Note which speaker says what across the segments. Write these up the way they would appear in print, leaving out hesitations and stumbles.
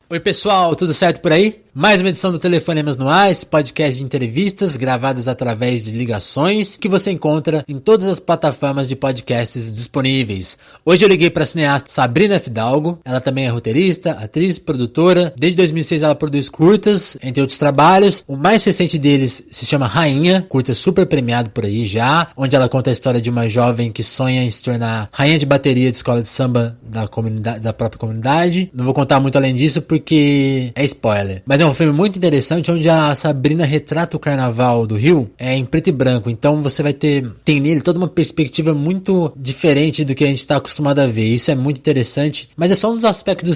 Speaker 1: Oi pessoal, tudo certo por aí? Mais uma edição do Telefonemas no Ar, esse podcast de entrevistas gravadas através de ligações que você encontra em todas as plataformas de podcasts disponíveis. Hoje eu liguei para a cineasta Sabrina Fidalgo, ela também é roteirista, atriz, produtora. Desde 2006 ela produz curtas, entre outros trabalhos. O mais recente deles se chama Rainha, curta super premiado por aí já, onde ela conta a história de uma jovem que sonha em se tornar rainha de bateria de escola de samba da comunidade, da própria comunidade. Não vou contar muito além disso porque é spoiler, mas é um filme muito interessante onde a Sabrina retrata o carnaval do Rio em preto e branco, então você tem nele toda uma perspectiva muito diferente do que a gente está acostumado a ver. Isso é muito interessante, mas é só um dos aspectos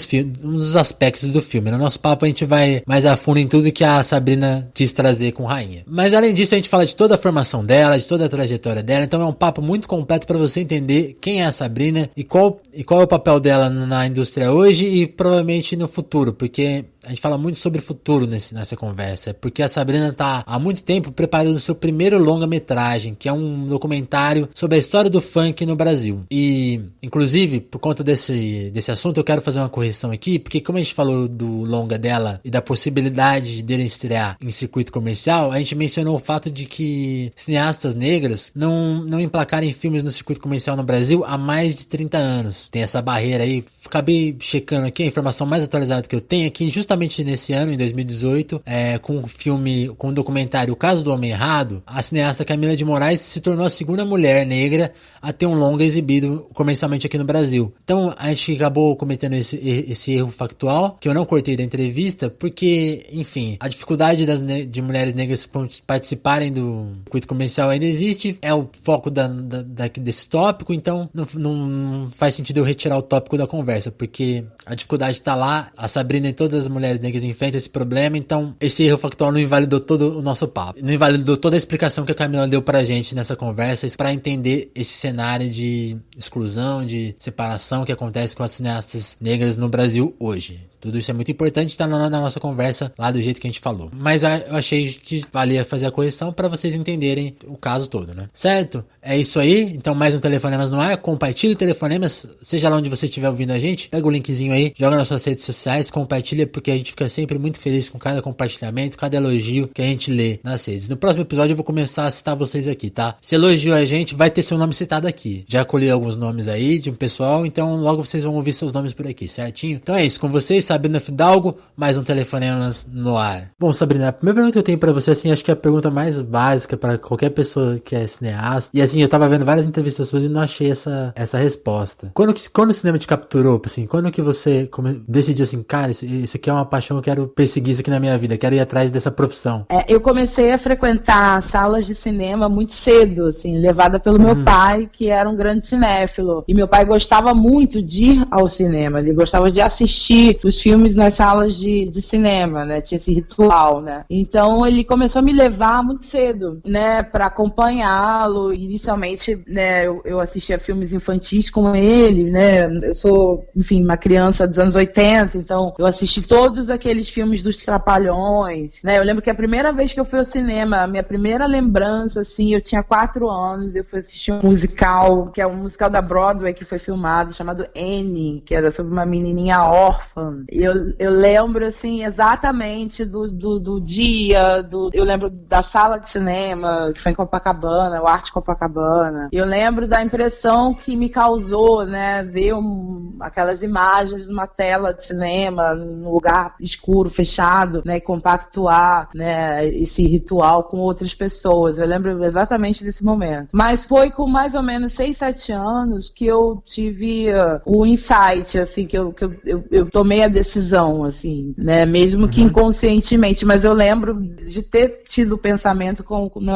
Speaker 1: do filme. No nosso papo a gente vai mais a fundo em tudo que a Sabrina quis trazer com Rainha. Mas além disso a gente fala de toda a formação dela, de toda a trajetória dela, então é um papo muito completo para você entender quem é a Sabrina e qual é o papel dela na indústria hoje e provavelmente no futuro, porque a gente fala muito sobre futuro nessa conversa, porque a Sabrina tá há muito tempo preparando o seu primeiro longa-metragem, que é um documentário sobre a história do funk no Brasil. E, inclusive, por conta desse assunto, eu quero fazer uma correção aqui, porque como a gente falou do longa dela e da possibilidade dele estrear em circuito comercial, a gente mencionou o fato de que cineastas negras não emplacarem filmes no circuito comercial no Brasil há mais de 30 anos. Tem essa barreira aí. Acabei checando aqui a informação mais atualizada que eu tenho aqui, justamente nesse ano, em 2018, com o documentário O Caso do Homem Errado, a cineasta Camila de Moraes se tornou a segunda mulher negra a ter um longa exibido comercialmente aqui no Brasil. Então a gente acabou cometendo esse erro factual, que eu não cortei da entrevista, porque, enfim, a dificuldade de mulheres negras participarem do circuito comercial ainda existe, é o foco desse tópico, então não faz sentido eu retirar o tópico da conversa, porque a dificuldade está lá, a Sabrina e todas as mulheres negras enfrentam esse problema, então esse erro factual não invalidou todo o nosso papo, não invalidou toda a explicação que a Camila deu pra gente nessa conversa, para entender esse cenário de exclusão, de separação que acontece com as cineastas negras no Brasil hoje. Tudo isso é muito importante, tá na nossa conversa lá do jeito que a gente falou. Mas eu achei que valia fazer a correção para vocês entenderem o caso todo, né? Certo? É isso aí. Então mais um Telefonemas no ar. Compartilhe o Telefonemas, seja lá onde você estiver ouvindo a gente. Pega o linkzinho aí, joga nas suas redes sociais, compartilha, porque a gente fica sempre muito feliz com cada compartilhamento, cada elogio que a gente lê nas redes. No próximo episódio eu vou começar a citar vocês aqui, tá? Se elogiou a gente, vai ter seu nome citado aqui. Já colhi alguns nomes aí de um pessoal, então logo vocês vão ouvir seus nomes por aqui, certinho? Então é isso, com vocês, Sabrina Fidalgo, mais um Telefonemas no ar. Bom, Sabrina, a primeira pergunta que eu tenho pra você, assim, acho que é a pergunta mais básica pra qualquer pessoa que é cineasta. E assim, eu tava vendo várias entrevistas suas e não achei essa resposta. Quando o cinema te capturou, assim, quando que você decidiu assim, cara, isso aqui é uma paixão, eu quero perseguir isso aqui na minha vida, quero ir atrás dessa profissão?
Speaker 2: Eu comecei a frequentar salas de cinema muito cedo, assim, levada pelo meu pai, que era um grande cinéfilo. E meu pai gostava muito de ir ao cinema, ele gostava de assistir os filmes nas salas de cinema, né? Tinha esse ritual, né? Então ele começou a me levar muito cedo, né? Para acompanhá-lo. Inicialmente, né? Eu assistia filmes infantis com ele, né? Eu sou, enfim, uma criança dos anos 80, então eu assisti todos aqueles filmes dos Trapalhões, né? Eu lembro que a primeira vez que eu fui ao cinema, a minha primeira lembrança, assim, eu tinha 4 anos, eu fui assistir um musical, que é um musical da Broadway que foi filmado, chamado Annie, que era sobre uma menininha órfã. Eu lembro, assim, exatamente do dia, eu lembro da sala de cinema, que foi em Copacabana, o Arte Copacabana. Eu lembro da impressão que me causou, né, ver aquelas imagens de uma tela de cinema, num lugar escuro, fechado, né, e compactuar, né, esse ritual com outras pessoas. Eu lembro exatamente desse momento. Mas foi com mais ou menos 6, 7 anos que eu tive o insight, assim, que eu tomei a decisão, assim, né, mesmo que inconscientemente, mas eu lembro de ter tido o pensamento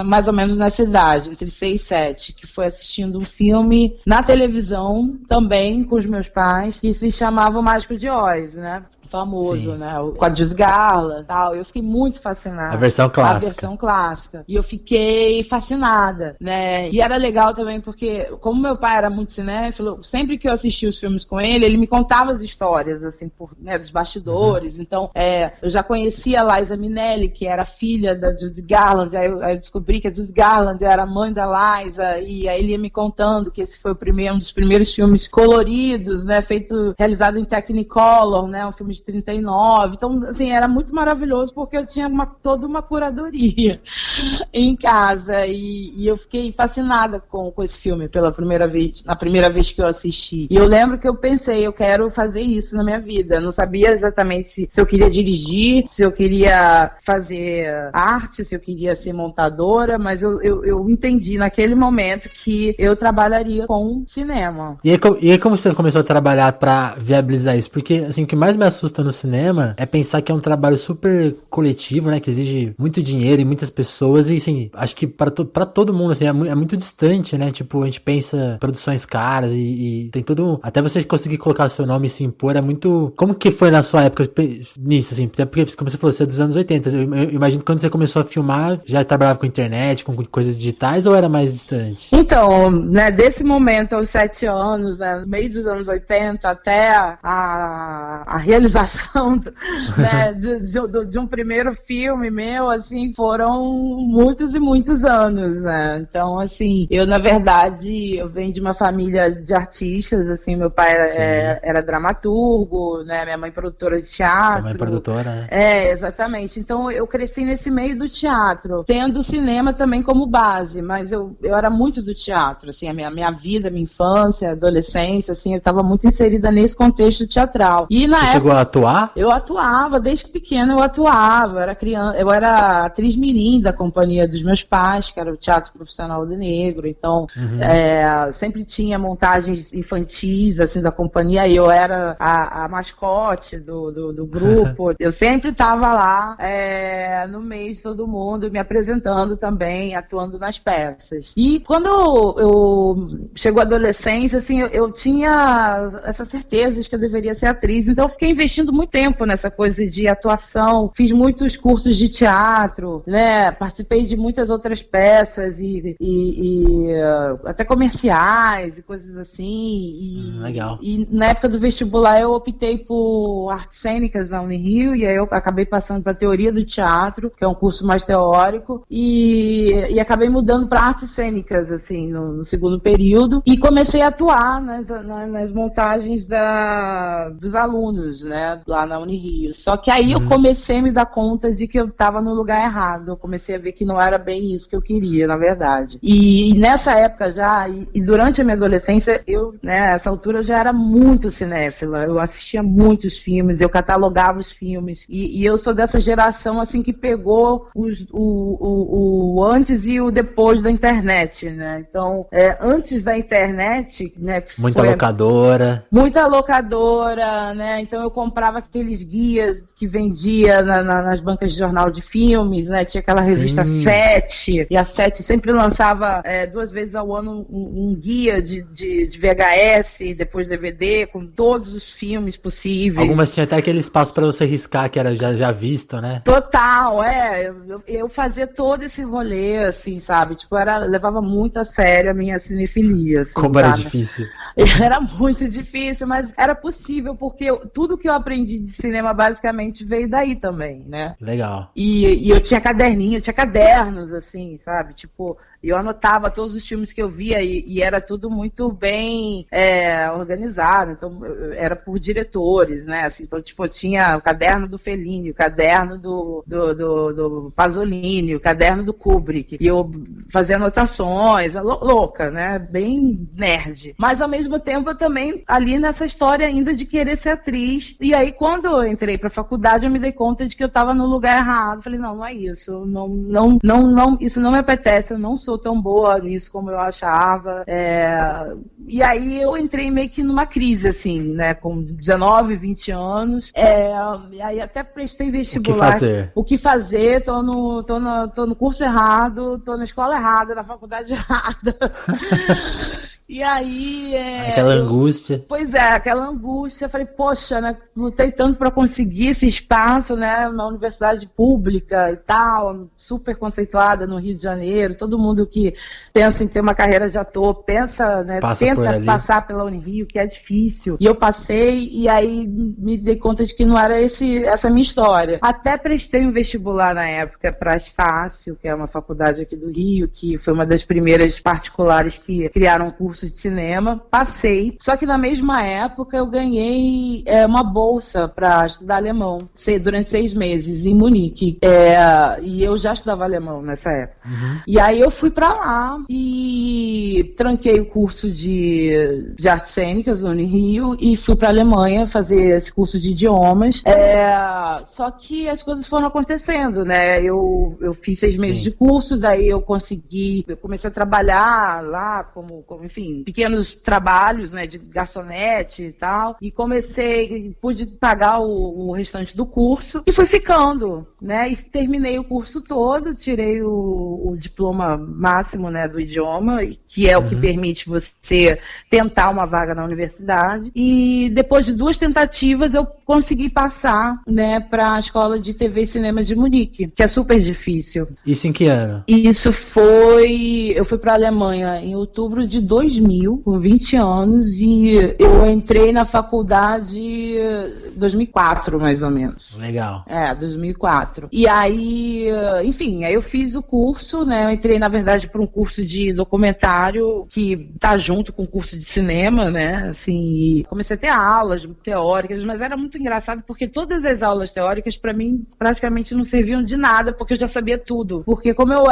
Speaker 2: mais ou menos nessa idade, entre 6 e 7, que foi assistindo um filme na televisão, também com os meus pais, que se chamava O Mágico de Oz, né? Famoso, sim, né? Com a Judy Garland e tal. Eu fiquei muito fascinada.
Speaker 1: A versão clássica.
Speaker 2: A versão clássica. E eu fiquei fascinada, né? E era legal também porque, como meu pai era muito cinéfilo, sempre que eu assistia os filmes com ele, ele me contava as histórias, assim, né, dos bastidores. Então, eu já conhecia a Liza Minnelli, que era filha da Judy Garland. Aí eu descobri que a Judy Garland era a mãe da Liza. E aí ele ia me contando que esse foi um dos primeiros filmes coloridos, né? Realizado em Technicolor, né? Um filme de 1939. Então, assim, era muito maravilhoso porque eu tinha toda uma curadoria em casa e eu fiquei fascinada com esse filme pela primeira vez, na primeira vez que eu assisti. E eu lembro que eu pensei, eu quero fazer isso na minha vida. Eu não sabia exatamente se eu queria dirigir, se eu queria fazer arte, se eu queria ser montadora, mas eu entendi naquele momento que eu trabalharia com cinema.
Speaker 1: E aí como você começou a trabalhar pra viabilizar isso? Porque, assim, o que mais me assusta no cinema é pensar que é um trabalho super coletivo, né, que exige muito dinheiro e muitas pessoas e, assim, acho que pra todo mundo, assim, é muito distante, né, tipo, a gente pensa produções caras e tem todo, até você conseguir colocar seu nome e se impor, é muito, como que foi na sua época nisso, assim, até porque, como você falou, você é dos anos 80, eu imagino que quando você começou a filmar, já trabalhava com internet, com coisas digitais, ou era mais distante?
Speaker 2: Então, né, desse momento aos 7 anos, né, no meio dos anos 80 até a realização né, de um primeiro filme meu, assim, foram muitos e muitos anos, né? Então, assim, eu, na verdade, eu venho de uma família de artistas, assim, meu pai era dramaturgo, né, minha mãe produtora de teatro.
Speaker 1: Sua mãe produtora, né?
Speaker 2: Exatamente. Então, eu cresci nesse meio do teatro, tendo o cinema também como base, mas eu era muito do teatro, assim, a minha vida, minha infância, adolescência, assim, eu estava muito inserida nesse contexto teatral. E na
Speaker 1: Você chegou a atuar?
Speaker 2: Eu atuava, desde pequena eu atuava, eu era atriz mirim da companhia dos meus pais, que era o Teatro Profissional do Negro, então sempre tinha montagens infantis, assim, da companhia, e eu era a mascote do grupo, eu sempre estava lá no meio de todo mundo, me apresentando também, atuando nas peças. E quando eu chegou a adolescência, assim, eu tinha essa certeza de que eu deveria ser atriz, então eu fiquei investindo muito tempo nessa coisa de atuação, fiz muitos cursos de teatro, né, participei de muitas outras peças e até comerciais e coisas assim.
Speaker 1: Legal.
Speaker 2: E na época do vestibular eu optei por artes cênicas na Unirio, e aí eu acabei passando para teoria do teatro, que é um curso mais teórico, e acabei mudando para artes cênicas, assim, no segundo período, e comecei a atuar nas montagens dos alunos, né, lá na Unirio. Só que aí eu comecei a me dar conta de que eu estava no lugar errado, eu comecei a ver que não era bem isso que eu queria, na verdade. E nessa época já, e durante a minha adolescência, nessa altura eu já era muito cinéfila, eu assistia muitos filmes, eu catalogava os filmes, e eu sou dessa geração, assim, que pegou o antes e o depois da internet, né? Então, antes da internet, né?
Speaker 1: Muita locadora.
Speaker 2: Muita locadora, né? Então eu comprava aqueles guias que vendia nas bancas de jornal de filmes, né? Tinha aquela revista Sete, e a Sete sempre lançava 2 vezes ao ano um guia de VHS, depois DVD, com todos os filmes possíveis.
Speaker 1: Algumas tinha até aquele espaço para você riscar, que era já visto, né?
Speaker 2: Total, eu fazia todo esse rolê, assim, sabe? Tipo, levava muito a sério a minha cinefilia, assim,
Speaker 1: como
Speaker 2: sabe?
Speaker 1: Era difícil.
Speaker 2: Era muito difícil, mas era possível, porque tudo que eu aprendi de cinema basicamente veio daí também, né?
Speaker 1: Legal.
Speaker 2: E eu tinha caderninho, eu tinha cadernos, assim, sabe? Tipo, eu anotava todos os filmes que eu via e era tudo muito bem organizado, então era por diretores, né? Assim, então, tipo, eu tinha o caderno do Fellini, o caderno do Pasolini, o caderno do Kubrick, e eu fazia anotações, louca, né? Bem nerd. Mas, ao mesmo tempo, eu também, ali nessa história ainda de querer ser atriz, e aí, quando eu entrei pra faculdade, eu me dei conta de que eu tava no lugar errado. Falei, não é isso, não, isso não me apetece, eu não sou tão boa nisso como eu achava. E aí eu entrei meio que numa crise, assim, né? Com 19, 20 anos. E aí até prestei vestibular.
Speaker 1: O que fazer?
Speaker 2: Tô no curso errado, tô na escola errada, na faculdade errada. E aí...
Speaker 1: aquela angústia.
Speaker 2: Pois é, aquela angústia. Eu falei, poxa, né, lutei tanto para conseguir esse espaço, né, na universidade pública e tal, super conceituada no Rio de Janeiro. Todo mundo que pensa em ter uma carreira de ator, pensa, né, tenta passar pela Unirio, que é difícil. E eu passei, e aí me dei conta de que não era essa minha história. Até prestei um vestibular na época para Estácio, que é uma faculdade aqui do Rio, que foi uma das primeiras particulares que criaram um curso curso de cinema, passei, só que na mesma época eu ganhei uma bolsa para estudar alemão, durante 6 meses, em Munique, e eu já estudava alemão nessa época. E aí eu fui para lá e tranquei o curso de artes cênicas no Rio e fui para a Alemanha fazer esse curso de idiomas, só que as coisas foram acontecendo, né? Eu fiz 6 meses de curso, daí eu comecei a trabalhar lá como enfim, pequenos trabalhos, né, de garçonete e tal, e pude pagar o restante do curso e fui ficando, né, e terminei o curso todo, tirei o diploma máximo, né, do idioma, que é o que permite você tentar uma vaga na universidade, e depois de 2 tentativas eu consegui passar, né, para a Escola de TV e Cinema de Munique, que é super difícil.
Speaker 1: Isso em que ano?
Speaker 2: Eu fui para a Alemanha em outubro de 2000, com 20 anos, e eu entrei na faculdade em 2004, mais ou menos.
Speaker 1: Legal.
Speaker 2: 2004. E aí, enfim, aí eu fiz o curso, né, eu entrei, na verdade, para um curso de documentário que tá junto com o curso de cinema, né, assim, e comecei a ter aulas teóricas, mas era muito engraçado porque todas as aulas teóricas, para mim, praticamente não serviam de nada, porque eu já sabia tudo. Porque como eu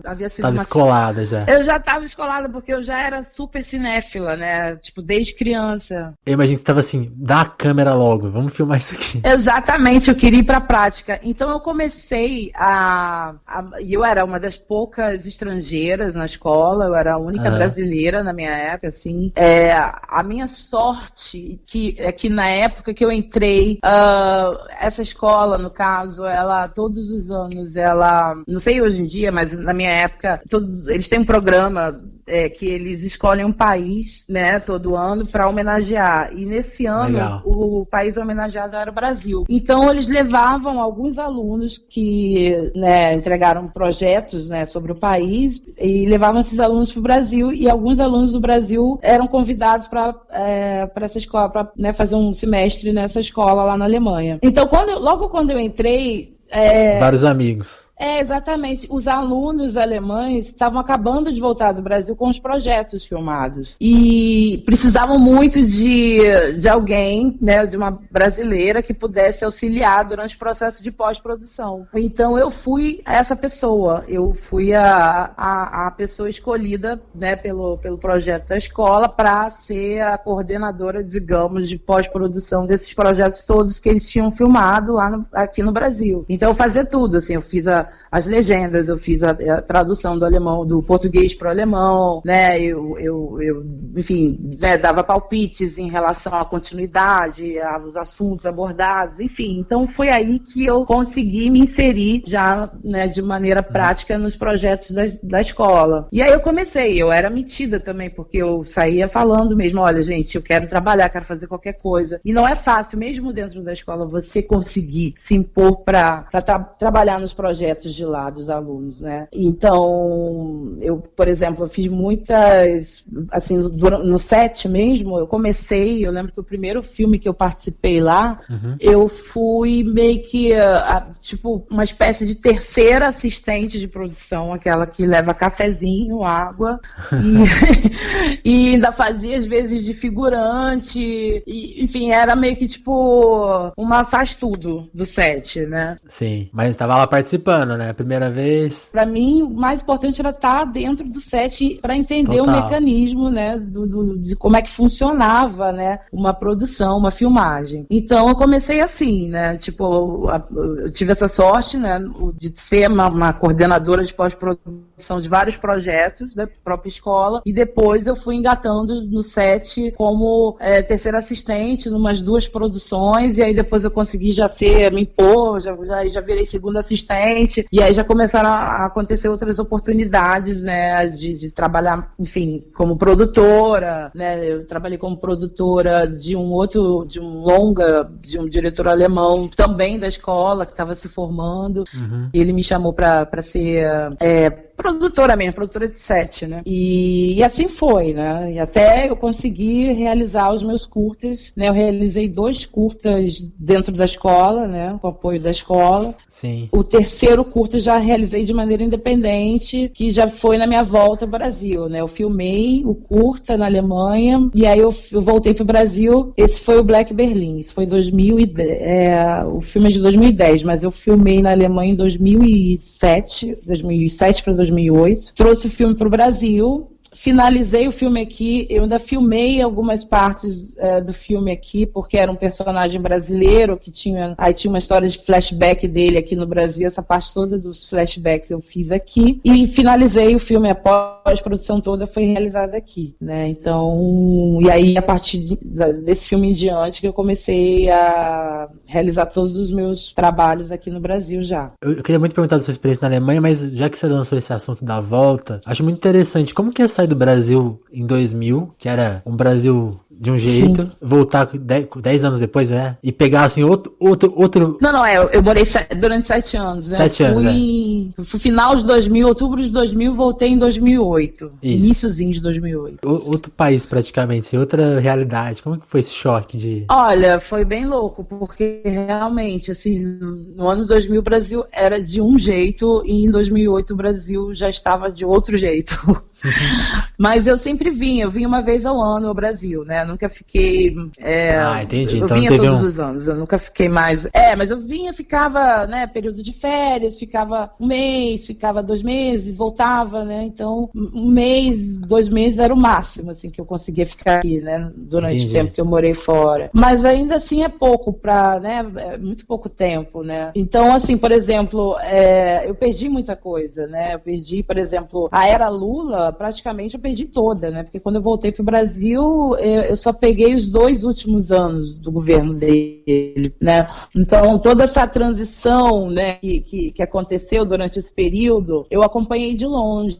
Speaker 2: havia sido
Speaker 1: escolada já.
Speaker 2: Eu já estava escolada, porque eu já era super cinéfila, né? Tipo, desde criança.
Speaker 1: Eu imagino que você estava assim, dá a câmera logo, vamos filmar isso aqui.
Speaker 2: Exatamente, eu queria ir pra prática. Então eu comecei e eu era uma das poucas estrangeiras na escola, eu era a única brasileira na minha época, assim. A minha sorte é que na época que eu entrei, essa escola, no caso, ela, todos os anos, não sei hoje em dia, mas na minha época, eles têm um programa que eles escolhem um país, né, todo ano para homenagear. E nesse ano,
Speaker 1: Legal.
Speaker 2: O país homenageado era o Brasil. Então eles levavam alguns alunos que, né, entregaram projetos, né, sobre o país e levavam esses alunos para o Brasil, e alguns alunos do Brasil eram convidados para essa escola, para, né, fazer um semestre nessa escola lá na Alemanha. Então logo quando eu entrei,
Speaker 1: vários amigos.
Speaker 2: Exatamente. Os alunos alemães estavam acabando de voltar do Brasil com os projetos filmados. E precisavam muito de alguém, né, de uma brasileira que pudesse auxiliar durante o processo de pós-produção. Então eu fui essa pessoa. Eu fui a pessoa escolhida, né, pelo projeto da escola para ser a coordenadora, digamos, de pós-produção desses projetos todos que eles tinham filmado aqui no Brasil. Então eu fazia tudo, assim, eu fiz as legendas, eu fiz a tradução do alemão, do português para o alemão, né, enfim, né, dava palpites em relação à continuidade, aos assuntos abordados, enfim. Então foi aí que eu consegui me inserir já, né, de maneira prática nos projetos da escola. E aí eu era metida também, porque eu saía falando mesmo, olha, gente, eu quero trabalhar, quero fazer qualquer coisa. E não é fácil, mesmo dentro da escola, você conseguir se impor para trabalhar nos projetos de lá dos alunos, né? Então, eu, por exemplo, eu fiz muitas, assim, no set mesmo, eu lembro que o primeiro filme que eu participei lá, eu fui meio que, tipo, uma espécie de terceira assistente de produção, aquela que leva cafezinho, água, e ainda fazia, às vezes, de figurante, e, enfim, era meio que, tipo, uma faz-tudo do set, né?
Speaker 1: Sim, mas estava lá participando, né? Primeira vez.
Speaker 2: Para mim, o mais importante era estar dentro do set para entender o mecanismo, né, de como é que funcionava, né, uma produção, uma filmagem. Então, eu comecei assim, né, tipo, eu tive essa sorte, né, de ser uma coordenadora de pós-produção de vários projetos da própria escola, e depois eu fui engatando no set como terceira assistente numas 2 produções, e aí depois eu consegui me impor, já virei segunda assistente, e aí já começaram a acontecer outras oportunidades, né, de trabalhar, enfim, como produtora, né, eu trabalhei como produtora de um longa, de um diretor alemão, também da escola, que estava se formando, e ele me chamou para ser produtora mesmo, produtora de set, né? E assim foi, né? E até eu consegui realizar os meus curtas, né? Eu realizei 2 curtas dentro da escola, né? Com apoio da escola.
Speaker 1: Sim.
Speaker 2: O terceiro curta já realizei de maneira independente, que já foi na minha volta ao Brasil, né? Eu filmei o curta na Alemanha e aí eu voltei para o Brasil. Esse foi o Black Berlin, isso foi 2010, o filme é de 2010, mas eu filmei na Alemanha em 2007 para 2008. Trouxe o filme para o Brasil. Finalizei o filme aqui, eu ainda filmei algumas partes do filme aqui, porque era um personagem brasileiro que tinha uma história de flashback dele aqui no Brasil, essa parte toda dos flashbacks eu fiz aqui, e finalizei o filme, a pós-produção toda foi realizada aqui, né, então, e aí a partir desse filme em diante que eu comecei a realizar todos os meus trabalhos aqui no Brasil já.
Speaker 1: Eu queria muito perguntar da sua experiência na Alemanha, mas já que você lançou esse assunto da volta, acho muito interessante, como que é sair do Brasil em 2000, que era um Brasil de um jeito, sim, voltar 10 anos depois, né? E pegar, assim, outro...
Speaker 2: Não, eu morei durante 7 anos, né?
Speaker 1: 7 anos,
Speaker 2: fui final de 2000, outubro de 2000, voltei em 2008.
Speaker 1: Isso.
Speaker 2: Iniciozinho de 2008.
Speaker 1: Outro país, praticamente, assim, outra realidade. Como que foi esse choque de...
Speaker 2: Olha, foi bem louco, porque realmente, assim, no ano 2000 o Brasil era de um jeito e em 2008 o Brasil já estava de outro jeito. Mas eu sempre eu vinha uma vez ao ano ao Brasil, né? Eu nunca fiquei...
Speaker 1: entendi.
Speaker 2: Eu
Speaker 1: então
Speaker 2: vinha
Speaker 1: teve
Speaker 2: todos os anos, eu nunca fiquei mais... mas eu ficava, né, período de férias, ficava um mês, ficava 2 meses, voltava, né? Então, 1 mês, 2 meses era o máximo, assim, que eu conseguia ficar aqui, né? Durante o tempo que eu morei fora. Mas ainda assim é pouco né? É muito pouco tempo, né? Então, assim, por exemplo, eu perdi muita coisa, né? Eu perdi, por exemplo, a era Lula, praticamente eu perdi toda, né? Porque quando eu voltei para o Brasil, eu só peguei os 2 últimos anos do governo dele, né? Então, toda essa transição, né, que aconteceu durante esse período, eu acompanhei de longe.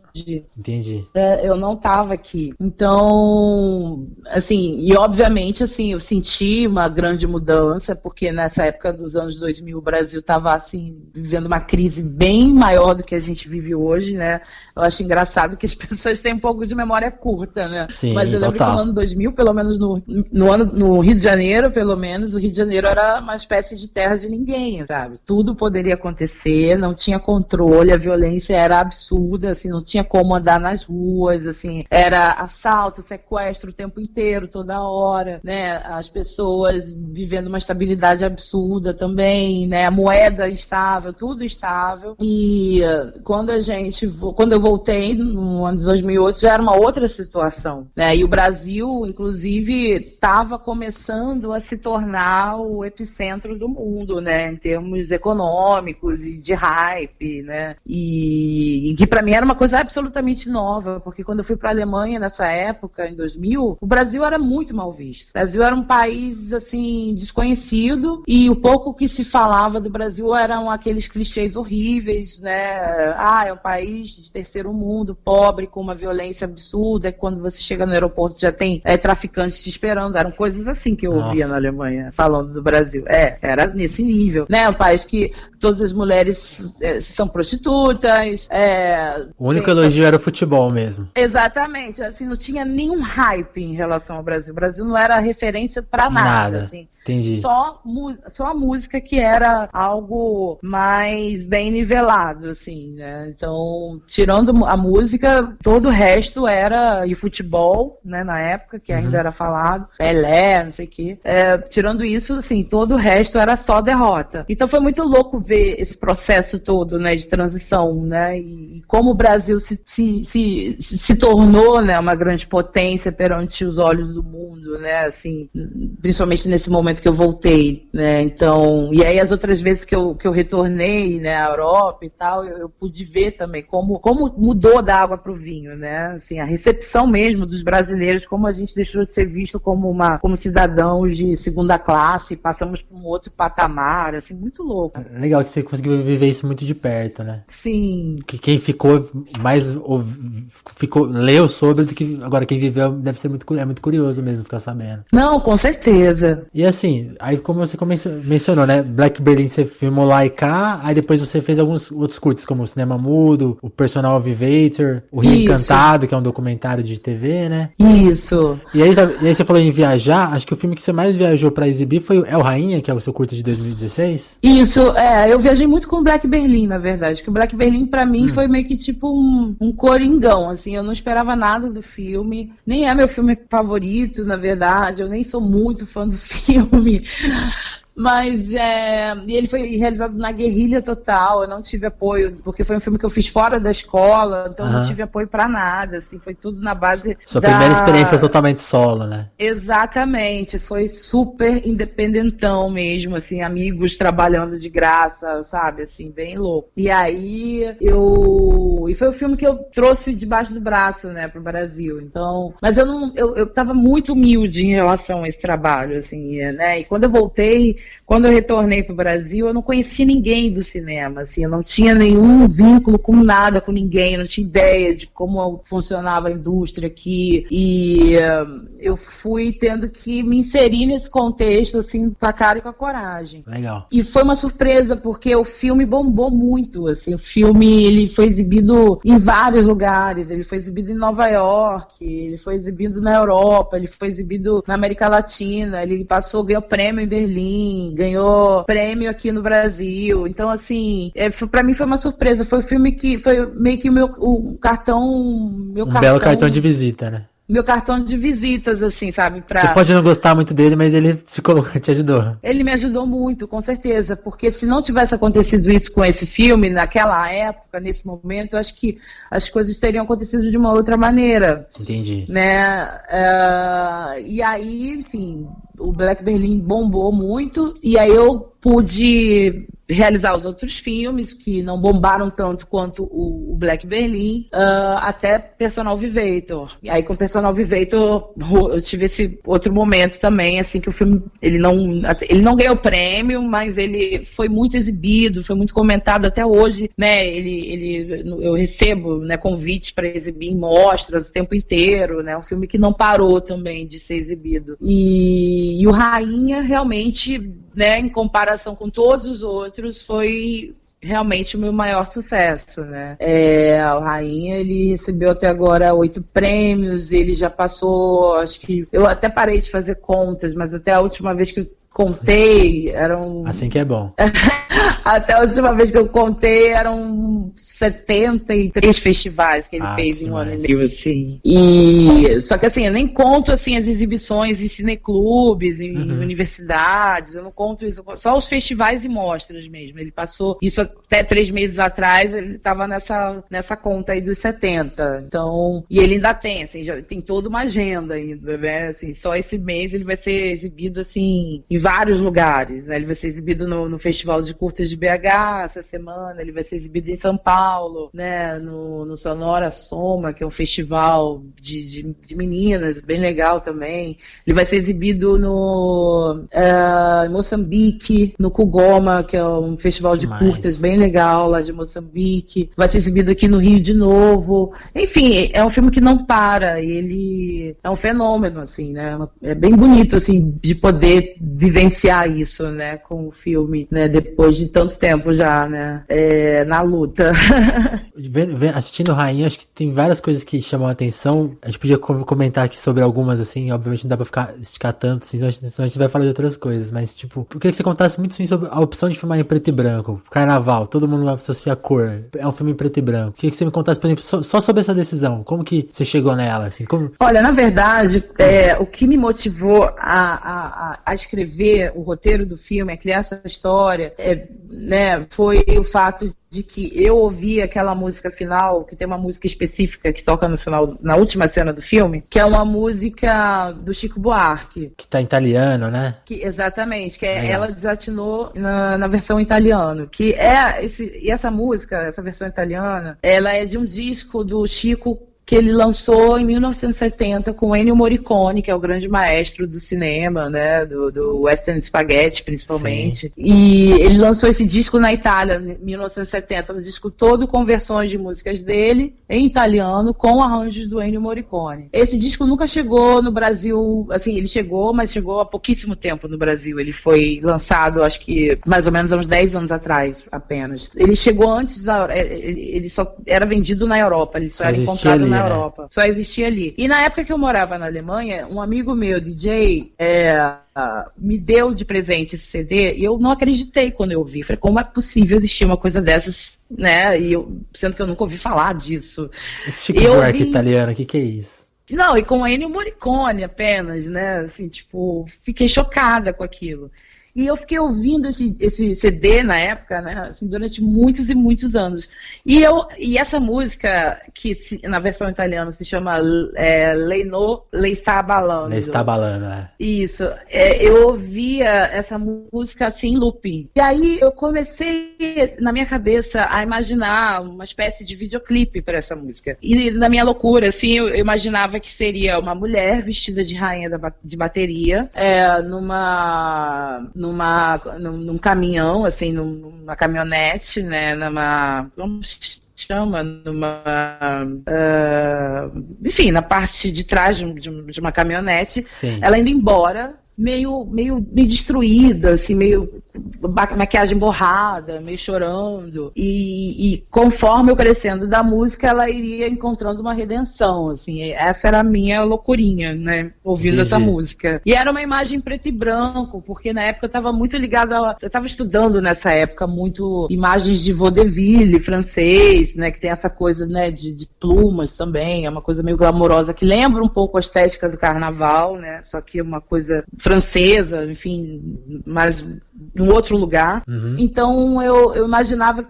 Speaker 1: Entendi.
Speaker 2: Eu não estava aqui. Então, assim, e obviamente, assim, eu senti uma grande mudança, porque nessa época dos anos 2000 o Brasil estava, assim, vivendo uma crise bem maior do que a gente vive hoje, né? Eu acho engraçado que as pessoas têm um pouco de memória curta, né?
Speaker 1: Sim,
Speaker 2: mas eu lembro
Speaker 1: total.
Speaker 2: que no ano 2000, pelo menos no Rio de Janeiro, pelo menos, o Rio de Janeiro era uma espécie de terra de ninguém, sabe? Tudo poderia acontecer, não tinha controle, a violência era absurda, assim, não tinha como andar nas ruas, assim, era assalto, sequestro o tempo inteiro, toda hora, né? As pessoas vivendo uma estabilidade absurda também, né? A moeda instável, tudo estável. E quando eu voltei no ano de 2008, já era uma outra situação, né? E o Brasil, inclusive, estava começando a se tornar o epicentro do mundo, né? Em termos econômicos e de hype, né? E que para mim era uma coisa absolutamente nova, porque quando eu fui para a Alemanha nessa época, em 2000, o Brasil era muito mal visto. O Brasil era um país, assim, desconhecido, e o pouco que se falava do Brasil eram aqueles clichês horríveis, né? É um país de terceiro mundo, pobre, com uma violência absurda, que quando você chega no aeroporto já tem traficantes te esperando. Eram coisas assim que eu ouvia na Alemanha, falando do Brasil. Era nesse nível, né? Um país que todas as mulheres são prostitutas.
Speaker 1: O único elogio era o futebol mesmo.
Speaker 2: Exatamente. Assim, não tinha nenhum hype em relação ao Brasil. O Brasil não era referência para nada. Assim.
Speaker 1: Entendi.
Speaker 2: Só a música que era algo mais bem nivelado, assim, né? Então, tirando a música, todo o resto era... E futebol, né, na época, que ainda era falado. Pelé, não sei o quê. Tirando isso, assim, todo o resto era só derrota. Então, foi muito louco ver esse processo todo, né, de transição, né? E como o Brasil se tornou, né, uma grande potência perante os olhos do mundo, né? Assim, principalmente nesse momento que eu voltei, né? Então, e aí as outras vezes que eu retornei, né, à Europa e tal, eu pude ver também como mudou da água para o vinho, né? Assim, a recepção mesmo dos brasileiros, como a gente deixou de ser visto como cidadãos de segunda classe, passamos para um outro patamar, assim, muito louco.
Speaker 1: Legal que você conseguiu viver isso muito de perto, né?
Speaker 2: Sim.
Speaker 1: Que quem ficou mais leu sobre do que agora quem viveu deve ser muito curioso mesmo ficar sabendo.
Speaker 2: Não, com certeza.
Speaker 1: E assim, assim, aí como você mencionou, né, Black Berlin você filmou lá e cá, aí depois você fez alguns outros curtos, como o Cinema Mudo, o Personal Vivator, o Rio Encantado, que é um documentário de TV, né?
Speaker 2: Isso.
Speaker 1: E aí você falou em viajar, acho que o filme que você mais viajou pra exibir foi o El Rainha, que é o seu curto de 2016?
Speaker 2: Isso, eu viajei muito com o Black Berlin, na verdade, que o Black Berlin pra mim foi meio que tipo um coringão, assim, eu não esperava nada do filme, nem é meu filme favorito, na verdade, eu nem sou muito fã do filme, mas ele foi realizado na guerrilha total, eu não tive apoio, porque foi um filme que eu fiz fora da escola, então eu não tive apoio pra nada, assim, foi tudo na base
Speaker 1: Sua primeira experiência totalmente solo, né?
Speaker 2: Exatamente, foi super independentão mesmo, assim, amigos trabalhando de graça, sabe, assim, bem louco. E aí e foi o filme que eu trouxe debaixo do braço, né, pro Brasil, então, mas eu tava muito humilde em relação a esse trabalho, assim, né, e quando eu retornei pro Brasil, eu não conhecia ninguém do cinema, assim, eu não tinha nenhum vínculo com nada, com ninguém, eu não tinha ideia de como funcionava a indústria aqui, e eu fui tendo que me inserir nesse contexto, assim, com a cara e com a coragem.
Speaker 1: Legal.
Speaker 2: E foi uma surpresa, porque o filme bombou muito, assim, o filme, ele foi exibido em vários lugares, ele foi exibido em Nova York, ele foi exibido na Europa, ele foi exibido na América Latina, ele ganhou prêmio em Berlim, ganhou prêmio aqui no Brasil, então, assim, pra mim foi uma surpresa, foi um filme que foi meio que
Speaker 1: belo cartão de visita, né?
Speaker 2: Meu cartão de visitas, assim, sabe?
Speaker 1: Você pode não gostar muito dele, mas ele te ajudou.
Speaker 2: Ele me ajudou muito, com certeza, porque se não tivesse acontecido isso com esse filme, naquela época, nesse momento, eu acho que as coisas teriam acontecido de uma outra maneira.
Speaker 1: Entendi.
Speaker 2: Né? E aí, enfim, o Black Berlin bombou muito, e aí eu pude realizar os outros filmes que não bombaram tanto quanto o Black Berlin, até Personal Vivator. E aí com Personal Vivator eu tive esse outro momento também, assim, que o filme ele não ganhou prêmio, mas ele foi muito exibido, foi muito comentado até hoje, né? Eu recebo, né, convites para exibir em mostras o tempo inteiro, né? Um filme que não parou também de ser exibido. E o Rainha realmente, né, em comparação com todos os outros, foi realmente o meu maior sucesso, né? O Rainha, ele recebeu até agora 8 prêmios, ele já passou, acho que, eu até parei de fazer contas, mas até a última vez que eu contei, eram...
Speaker 1: Assim que é bom.
Speaker 2: Até a última vez que eu contei, eram 73 festivais que ele fez em um ano e meio, assim. Só que, assim, eu nem conto, assim, as exibições em cineclubes, em universidades, eu não conto isso, só os festivais e mostras mesmo. Ele passou isso até 3 meses atrás, ele estava nessa conta aí dos 70. Então, e ele ainda tem, assim, já tem toda uma agenda ainda, né? Assim, só esse mês ele vai ser exibido, assim, em vários lugares, né? Ele vai ser exibido no Festival de Curtas de BH essa semana, ele vai ser exibido em São Paulo, né? No Sonora Soma, que é um festival de meninas, bem legal também. Ele vai ser exibido em Moçambique, no Kugoma, que é um festival de curtas bem legal lá de Moçambique. Vai ser exibido aqui no Rio de novo. Enfim, é um filme que não para, ele é um fenômeno, assim, né? É bem bonito, assim, de poder vivenciar isso, né, com o filme, né, depois de tanto tempo já, né, na luta.
Speaker 1: Assistindo Rainha, acho que tem várias coisas que chamam a atenção. A gente podia comentar aqui sobre algumas, assim, obviamente não dá pra esticar tanto, assim, senão a gente vai falar de outras coisas, mas, tipo, eu queria que você contasse muito, assim, sobre a opção de filmar em preto e branco. Carnaval, todo mundo vai associar a cor, é um filme em preto e branco. Eu queria que você me contasse, por exemplo, só sobre essa decisão, como que você chegou nela, assim, como...
Speaker 2: Olha, na verdade, o que me motivou a escrever o roteiro do filme, a criar essa história, né, foi o fato de que eu ouvi aquela música final, que tem uma música específica que toca no final, na última cena do filme, que é uma música do Chico Buarque.
Speaker 1: Que tá em italiano, né?
Speaker 2: Exatamente, que ela desatinou na versão italiana. E essa música, essa versão italiana, ela é de um disco do Chico que ele lançou em 1970 com Ennio Morricone, que é o grande maestro do cinema, né, do Western Spaghetti, principalmente. Sim. E ele lançou esse disco na Itália, em 1970, um disco todo com versões de músicas dele, em italiano, com arranjos do Ennio Morricone. Esse disco nunca chegou no Brasil, assim, ele chegou, mas chegou há pouquíssimo tempo no Brasil. Ele foi lançado, acho que, mais ou menos há uns 10 anos atrás, apenas. Ele chegou antes, ele só era vendido na Europa, ele só era encontrado ali, na Europa. Só existia ali. E na época que eu morava na Alemanha, um amigo meu, DJ, me deu de presente esse CD e eu não acreditei quando eu ouvi. Falei, como é possível existir uma coisa dessas, né? E sendo que eu nunca ouvi falar disso.
Speaker 1: Esse Chico Buarque italiano, o que é isso?
Speaker 2: Não, e com Ennio Morricone apenas, né? Assim, tipo, fiquei chocada com aquilo. E eu fiquei ouvindo esse CD na época, né, assim, durante muitos e muitos anos. E essa música, que na versão italiana se chama Lei sta ballando.
Speaker 1: Lei sta ballando, é.
Speaker 2: Isso. Eu ouvia essa música assim em looping. E aí eu comecei, na minha cabeça, a imaginar uma espécie de videoclipe para essa música. E na minha loucura, assim, eu imaginava que seria uma mulher vestida de rainha de bateria, num caminhão, assim, numa caminhonete, né, como se chama, enfim, na parte de trás de uma caminhonete. Sim. Ela indo embora, meio destruída, assim, meio maquiagem borrada, meio chorando. E conforme eu crescendo da música, ela iria encontrando uma redenção, assim. Essa era a minha loucurinha, né, ouvindo essa música. E era uma imagem preto e branco, porque na época eu estava muito ligada, eu estava estudando nessa época muito imagens de vaudeville francês, né, que tem essa coisa, né, de plumas também, é uma coisa meio glamourosa, que lembra um pouco a estética do carnaval, né, só que é uma coisa francesa, enfim, mas em outro lugar. Uhum. Então eu imaginava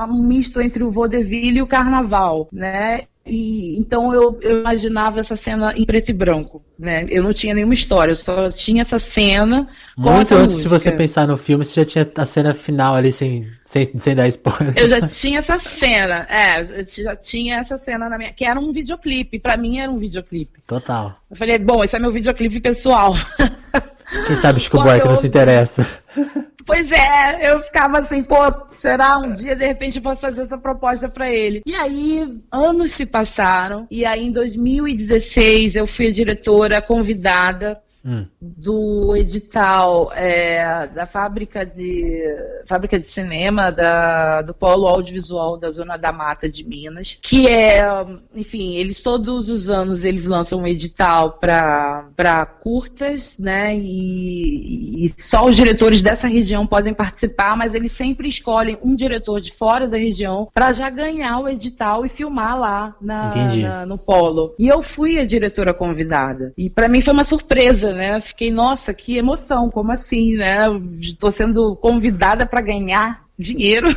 Speaker 2: um misto entre o vaudeville e o carnaval, né? E então eu imaginava essa cena em preto e branco, né? Eu não tinha nenhuma história, eu só tinha essa cena com
Speaker 1: muito
Speaker 2: essa
Speaker 1: antes
Speaker 2: música.
Speaker 1: De você pensar no filme, você já tinha a cena final ali sem dar spoiler.
Speaker 2: Eu já tinha essa cena, eu já tinha essa cena na minha, que era um videoclipe, pra mim era um videoclipe.
Speaker 1: Total.
Speaker 2: Eu falei, bom, esse é meu videoclipe pessoal.
Speaker 1: Quem sabe Chico Buarque não se interessa.
Speaker 2: Pois é, eu ficava assim, pô, será um dia, de repente, eu posso fazer essa proposta pra ele. E aí, anos se passaram, e aí em 2016 eu fui a diretora convidada do edital da fábrica de cinema do Polo Audiovisual da Zona da Mata de Minas, que enfim, todos os anos eles lançam um edital para curtas, né, e só os diretores dessa região podem participar, mas eles sempre escolhem um diretor de fora da região para já ganhar o edital e filmar lá no Polo. E eu fui a diretora convidada, e para mim foi uma surpresa, né? Fiquei, nossa, que emoção, como assim, né? Estou sendo convidada para ganhar dinheiro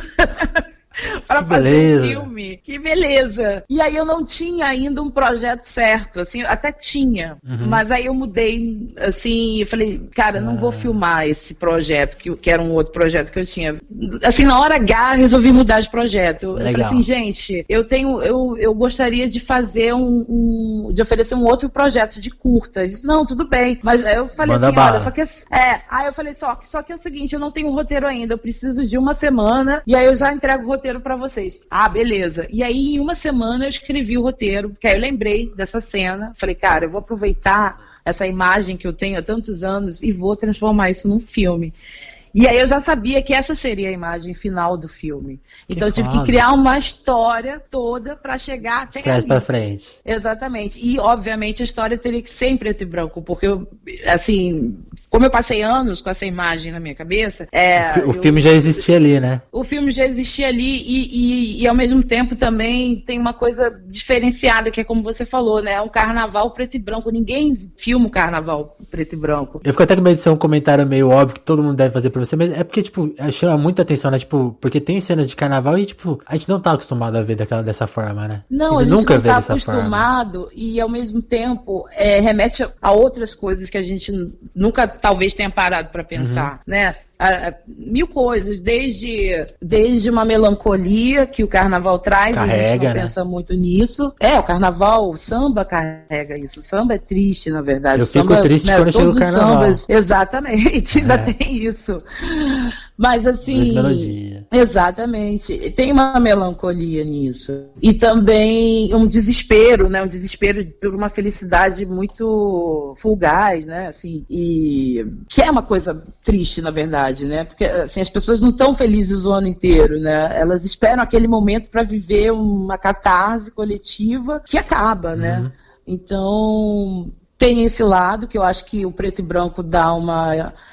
Speaker 2: para fazer filme. Que beleza! E aí eu não tinha ainda um projeto certo, assim, até tinha, mas aí eu mudei, assim, e falei, cara, não vou filmar esse projeto, que era um outro projeto que eu tinha. Assim, na hora H, resolvi mudar de projeto. Eu falei assim, gente, eu gostaria de fazer de oferecer um outro projeto de curta. Disse, não, tudo bem. Mas eu falei assim, olha, só que aí eu falei, só que é o seguinte, eu não tenho roteiro ainda, eu preciso de uma semana, e aí eu já entrego o roteiro para vocês. Ah, beleza. E aí, em uma semana, eu escrevi o roteiro, porque aí eu lembrei dessa cena. Falei, cara, eu vou aproveitar essa imagem que eu tenho há tantos anos e vou transformar isso num filme. E aí eu já sabia que essa seria a imagem final do filme. Então eu tive que criar uma história toda para chegar até
Speaker 1: trás para frente.
Speaker 2: Exatamente. E, obviamente, a história teria que ser em preto e branco, porque, assim, como eu passei anos com essa imagem na minha cabeça...
Speaker 1: O filme já existia ali, né?
Speaker 2: O filme já existia ali e, ao mesmo tempo, também tem uma coisa diferenciada, que é como você falou, né? É um carnaval preto e branco. Ninguém filma o carnaval preto e branco.
Speaker 1: Eu fico até com medo de ser um comentário meio óbvio que todo mundo deve fazer pra você, mas é porque, tipo, chama muita atenção, né? Tipo, porque tem cenas de carnaval e, tipo, a gente não tá acostumado a ver dessa forma, né?
Speaker 2: Não, a gente nunca não tá acostumado forma. E, ao mesmo tempo, remete a outras coisas que a gente nunca, talvez, tenha parado pra pensar, né? mil coisas, desde uma melancolia que o carnaval traz,
Speaker 1: carrega,
Speaker 2: a gente não
Speaker 1: né?
Speaker 2: pensa muito nisso. O carnaval, o samba carrega isso. O samba é triste, na verdade.
Speaker 1: Eu fico triste quando chega o carnaval.
Speaker 2: Sambas, exatamente, ainda tem isso. Mas assim, exatamente, tem uma melancolia nisso. E também um desespero, né? Um desespero por uma felicidade muito fugaz, né? Assim, e que é uma coisa triste, na verdade, né? Porque assim, as pessoas não estão felizes o ano inteiro, né? Elas esperam aquele momento para viver uma catarse coletiva que acaba, né? Então, tem esse lado, que eu acho que o preto e branco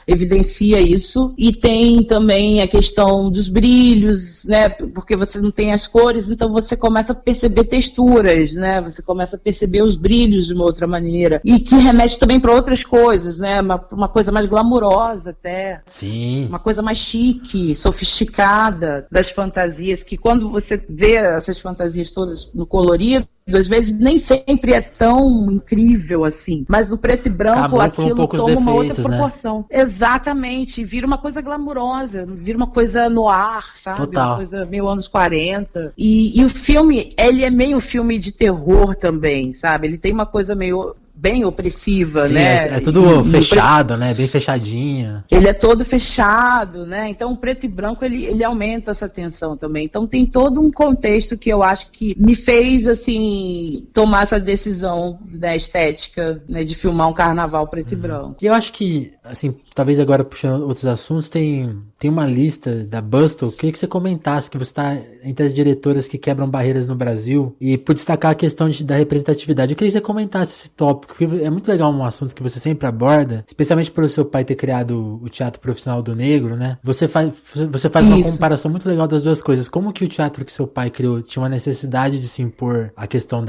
Speaker 2: evidencia isso, e tem também a questão dos brilhos, né, porque você não tem as cores, então você começa a perceber texturas, né, você começa a perceber os brilhos de uma outra maneira, e que remete também para outras coisas, né, uma coisa mais glamurosa até.
Speaker 1: Sim.
Speaker 2: Uma coisa mais chique, sofisticada das fantasias, que quando você vê essas fantasias todas no colorido, às vezes nem sempre é tão incrível assim, mas no preto e branco aquilo toma uma outra proporção. Né? Exatamente, vira uma coisa glamurosa, vira uma coisa no ar, sabe?
Speaker 1: Total.
Speaker 2: Uma coisa meio anos 40. E o filme, ele é meio filme de terror também, sabe? Ele tem uma coisa meio bem opressiva,
Speaker 1: sim,
Speaker 2: né?
Speaker 1: É tudo fechado, né? Bem fechadinho.
Speaker 2: Ele é todo fechado, né? Então o preto e branco ele aumenta essa tensão também. Então tem todo um contexto que eu acho que me fez assim tomar essa decisão da estética, né, de filmar um carnaval preto e branco.
Speaker 1: E eu acho que, assim, talvez agora puxando outros assuntos, tem uma lista da Bustle. Eu queria que você comentasse que você está entre as diretoras que quebram barreiras no Brasil, e por destacar a questão da representatividade. Eu queria que você comentasse esse tópico, porque é muito legal, um assunto que você sempre aborda, especialmente por o seu pai ter criado o teatro profissional do negro, né? Você faz uma comparação muito legal das duas coisas. Como que o teatro que seu pai criou tinha uma necessidade de se impor a questão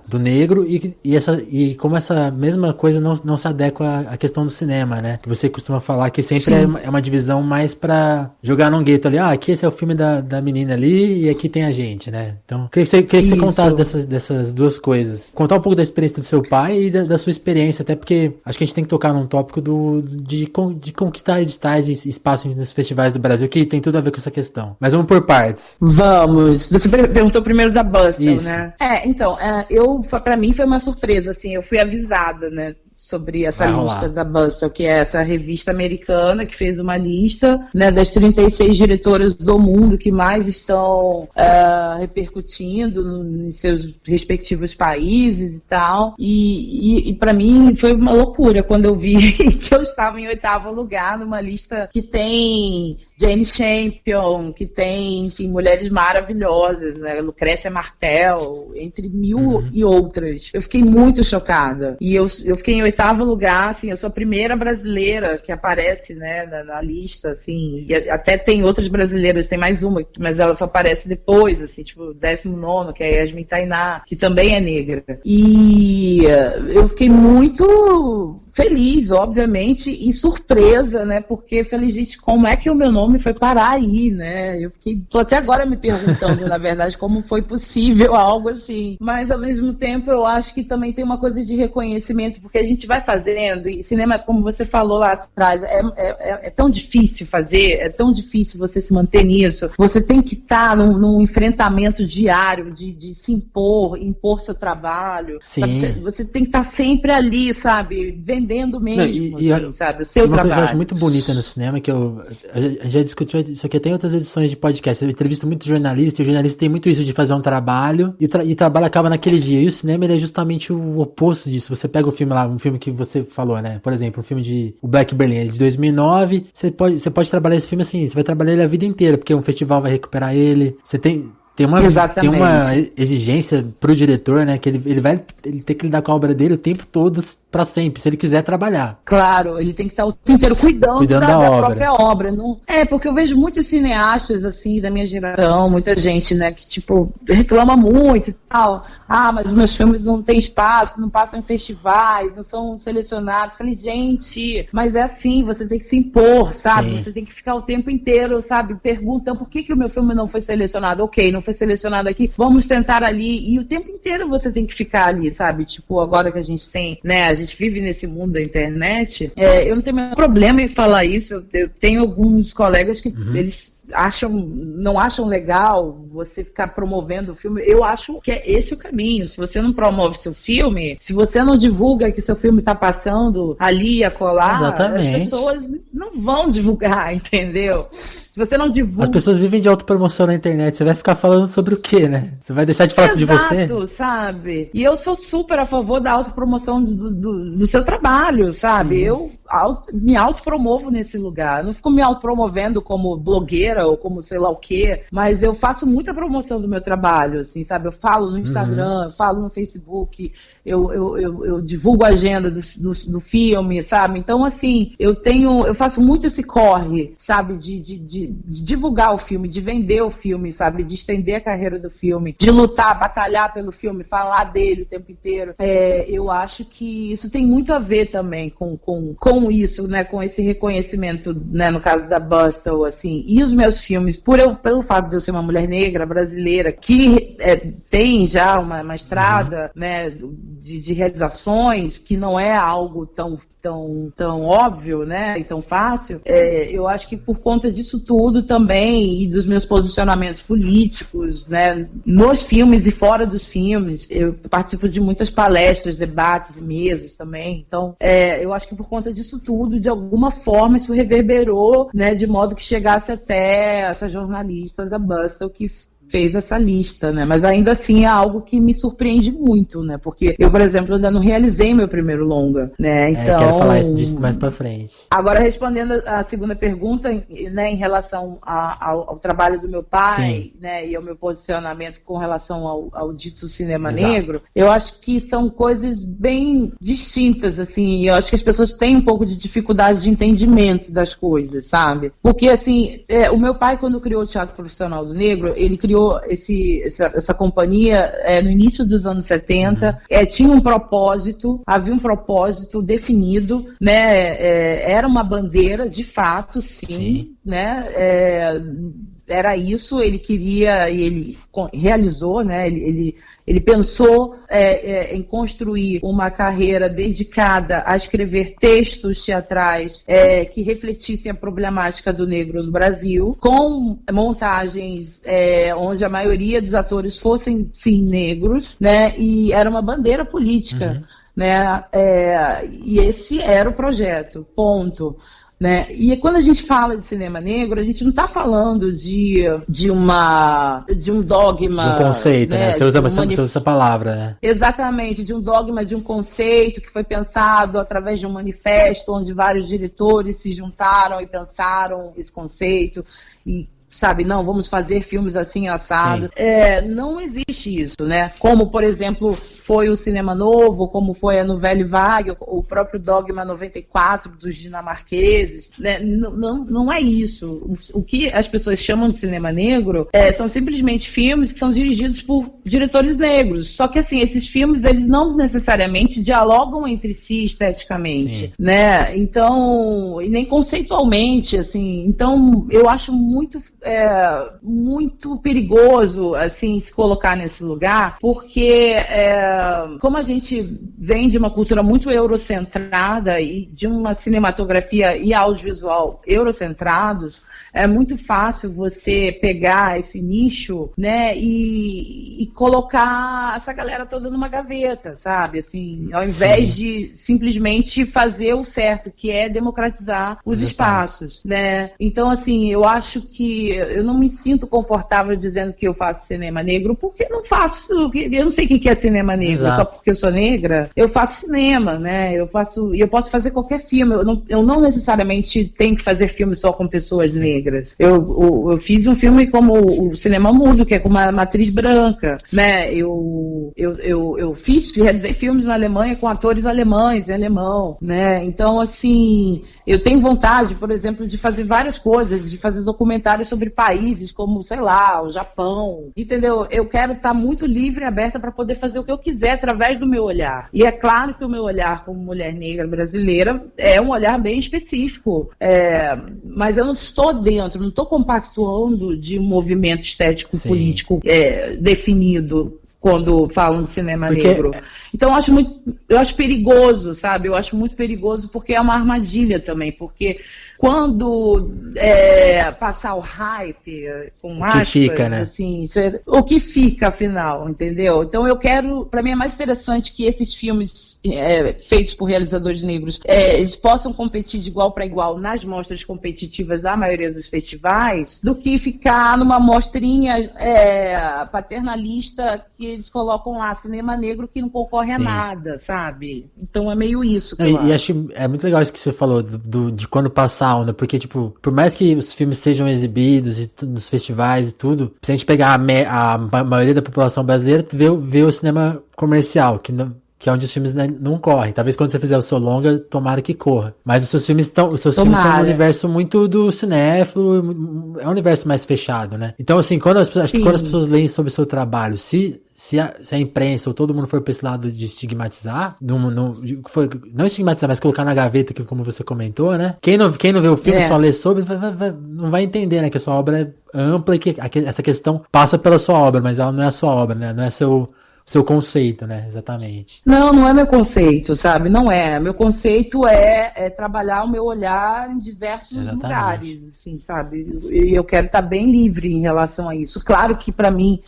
Speaker 1: do negro, e como essa mesma coisa não se adequa à questão do cinema, né? Que você costuma falar que sempre é uma divisão mais pra jogar num gueto ali. Aqui esse é o filme da menina ali e aqui tem a gente, né? Então, queria que você contasse dessas duas coisas. Contar um pouco da experiência do seu pai e da sua experiência, até porque acho que a gente tem que tocar num tópico de conquistar editais e espaços nos festivais do Brasil, que tem tudo a ver com essa questão. Mas vamos por partes.
Speaker 2: Vamos. Você perguntou primeiro da Bustle, né? Então, pra mim foi uma surpresa, assim, eu fui avisada, né, sobre essa lista da Bustle, que é essa revista americana que fez uma lista, né, das 36 diretoras do mundo que mais estão repercutindo em seus respectivos países e tal. E para mim foi uma loucura quando eu vi que eu estava em 8º lugar numa lista que tem Jane Champion, que tem, enfim, mulheres maravilhosas, né, Lucrécia Martel, entre mil e outras. Eu fiquei muito chocada. E eu fiquei em 8º lugar, assim, eu sou a primeira brasileira que aparece, né, na lista, assim, e até tem outras brasileiras, tem mais uma, mas ela só aparece depois, assim, tipo, 19º, que é a Yasmin Tainá, que também é negra. E eu fiquei muito feliz, obviamente, e surpresa, né, porque falei, gente, como é que o meu nome foi parar aí, né? Tô até agora me perguntando, na verdade, como foi possível algo assim. Mas, ao mesmo tempo, eu acho que também tem uma coisa de reconhecimento, porque a gente vai fazendo, e cinema, como você falou lá atrás, é tão difícil fazer, é tão difícil você se manter nisso. Você tem que estar num enfrentamento diário de se impor seu trabalho. Sabe? Você tem que estar sempre ali, sabe? Vendendo mesmo, sabe? O seu trabalho. Uma coisa que eu
Speaker 1: acho muito bonita no cinema, que a gente já discutiu isso aqui, tem outras edições de podcast, eu entrevisto muito jornalista, e o jornalista tem muito isso de fazer um trabalho, e o trabalho acaba naquele dia, e o cinema ele é justamente o oposto disso. Você pega o filme lá, um filme que você falou, né, por exemplo, um filme o Black Berlin, de 2009, você pode trabalhar esse filme assim, você vai trabalhar ele a vida inteira, porque um festival vai recuperar ele, você tem uma exigência pro diretor, né, que ele tem que lidar com a obra dele o tempo todo, pra sempre, se ele quiser trabalhar.
Speaker 2: Claro, ele tem que estar o tempo inteiro cuidando da própria obra. Não... porque eu vejo muitos cineastas, assim, da minha geração, muita gente, né, que, tipo, reclama muito e tal. Mas meus filmes não têm espaço, não passam em festivais, não são selecionados. Falei, gente, mas é assim, você tem que se impor, sabe? Sim. Você tem que ficar o tempo inteiro, sabe? Perguntam por que o meu filme não foi selecionado. Ok, não foi foi selecionado aqui, vamos tentar ali, e o tempo inteiro você tem que ficar ali, sabe? Tipo, agora que a gente tem, né, a gente vive nesse mundo da internet, eu não tenho nenhum problema em falar isso, eu tenho alguns colegas que eles não acham legal você ficar promovendo o filme. Eu acho que é esse o caminho. Se você não promove seu filme, se você não divulga que seu filme está passando ali e acolá,
Speaker 1: exatamente,
Speaker 2: as pessoas não vão divulgar, entendeu? Se você não divulga...
Speaker 1: As pessoas vivem de autopromoção na internet. Você vai ficar falando sobre o quê, né? Você vai deixar de falar de você?
Speaker 2: Exato, sabe? E eu sou super a favor da autopromoção do seu trabalho, sabe? Sim. Eu me autopromovo nesse lugar. Eu não fico me autopromovendo como blogueira ou como sei lá o quê, mas eu faço muita promoção do meu trabalho, assim, sabe? Eu falo no Instagram, eu falo no Facebook, eu divulgo a agenda do filme, sabe? Então, assim, eu faço muito esse corre, sabe? De divulgar o filme, de vender o filme, sabe? De estender a carreira do filme, de lutar, batalhar pelo filme, falar dele o tempo inteiro. Eu acho que isso tem muito a ver também com isso, né? Com esse reconhecimento, né? No caso da Bustle, assim. E os meus filmes, pelo fato de eu ser uma mulher negra, brasileira, que tem já uma estrada, né? De realizações, que não é algo tão óbvio, né? E tão fácil. Eu acho que por conta disso tudo também, e dos meus posicionamentos políticos, né, nos filmes e fora dos filmes, eu participo de muitas palestras, debates e mesas também, então eu acho que por conta disso tudo, de alguma forma isso reverberou, né, de modo que chegasse até essa jornalista da Bustle que fez essa lista, né? Mas ainda assim é algo que me surpreende muito, né? Porque eu, por exemplo, ainda não realizei meu primeiro longa, né? Então,
Speaker 1: quero falar disso mais pra frente.
Speaker 2: Agora, respondendo a segunda pergunta, né, em relação ao trabalho do meu pai, sim, né, e ao meu posicionamento com relação ao dito cinema negro, eu acho que são coisas bem distintas, assim, e eu acho que as pessoas têm um pouco de dificuldade de entendimento das coisas, sabe? Porque, assim, o meu pai, quando criou o Teatro Profissional do Negro, ele criou essa companhia no início dos anos 70, tinha um propósito, havia um propósito definido, né? Era uma bandeira, de fato, sim. Né? Era isso, ele queria, e ele realizou, né? Ele pensou em construir uma carreira dedicada a escrever textos teatrais que refletissem a problemática do negro no Brasil, com montagens onde a maioria dos atores fossem, sim, negros, né? E era uma bandeira política, né? E esse era o projeto, ponto. Né? E quando a gente fala de cinema negro, a gente não está falando de um dogma.
Speaker 1: De um conceito, né? Você usa essa palavra, né?
Speaker 2: Exatamente, de um dogma, de um conceito que foi pensado através de um manifesto, onde vários diretores se juntaram e pensaram esse conceito e, sabe, não, vamos fazer filmes assim, assado. Não existe isso, né? Como, por exemplo, foi o Cinema Novo, como foi a Nouvelle Vague, o próprio Dogma 94 dos dinamarqueses, né? Não é isso. O que as pessoas chamam de cinema negro são simplesmente filmes que são dirigidos por diretores negros. Só que, assim, esses filmes, eles não necessariamente dialogam entre si esteticamente, né? Então, e nem conceitualmente, assim. Então, eu acho muito perigoso, assim, se colocar nesse lugar, porque como a gente vem de uma cultura muito eurocentrada e de uma cinematografia e audiovisual eurocentrados, é muito fácil você pegar esse nicho, né, e colocar essa galera toda numa gaveta, sabe, assim, ao invés de simplesmente fazer o certo, que é democratizar os espaços, né. Então, assim, eu acho que eu não me sinto confortável dizendo que eu faço cinema negro, porque eu não faço, eu não sei o que é cinema negro. Exato. Só porque eu sou negra, eu faço cinema, né? Eu posso fazer qualquer filme, eu não necessariamente tenho que fazer filme só com pessoas negras. Eu fiz um filme como o Cinema Mudo, que é com uma atriz branca, né? Eu realizei filmes na Alemanha com atores alemães, em alemão, né? Então, assim, eu tenho vontade, por exemplo, de fazer várias coisas, de fazer documentários sobre sobre países como, sei lá, o Japão, entendeu? Eu quero estar muito livre e aberta para poder fazer o que eu quiser através do meu olhar. E é claro que o meu olhar como mulher negra brasileira é um olhar bem específico, mas eu não estou dentro, não estou compactuando de um movimento estético político definido quando falam de cinema negro. Então eu acho perigoso, sabe? Eu acho muito perigoso porque é uma armadilha também, porque quando passar o hype, com aspas,
Speaker 1: fica, né?
Speaker 2: assim, o que fica, afinal, entendeu? Então eu quero, para mim é mais interessante que esses filmes feitos por realizadores negros, eles possam competir de igual para igual nas mostras competitivas da maioria dos festivais, do que ficar numa mostrinha paternalista que eles colocam lá, cinema negro, que não concorre a nada, sabe? Então é meio isso que eu
Speaker 1: acho. É muito legal isso que você falou, de quando passar a onda, porque, tipo, por mais que os filmes sejam exibidos nos festivais e tudo, se a gente pegar a maioria da população brasileira, vê o cinema comercial, que é onde os filmes não correm. Talvez quando você fizer o seu longa, tomara que corra. Mas os seus filmes estão no universo muito do cinéfilo, é um universo mais fechado, né? Então, assim, quando as pessoas leem sobre o seu trabalho, se a imprensa ou todo mundo for pra esse lado de estigmatizar, não estigmatizar, mas colocar na gaveta, que como você comentou, né? Quem não vê o filme só lê sobre, não vai entender, né? Que a sua obra é ampla e que essa questão passa pela sua obra, mas ela não é a sua obra, né? Não é seu conceito, né? Exatamente.
Speaker 2: Não é meu conceito, sabe? Não é. Meu conceito é trabalhar o meu olhar em diversos lugares, assim, sabe? E eu quero estar bem livre em relação a isso. Claro que para mim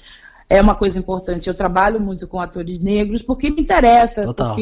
Speaker 2: é uma coisa importante. Eu trabalho muito com atores negros porque me interessa.
Speaker 1: Total.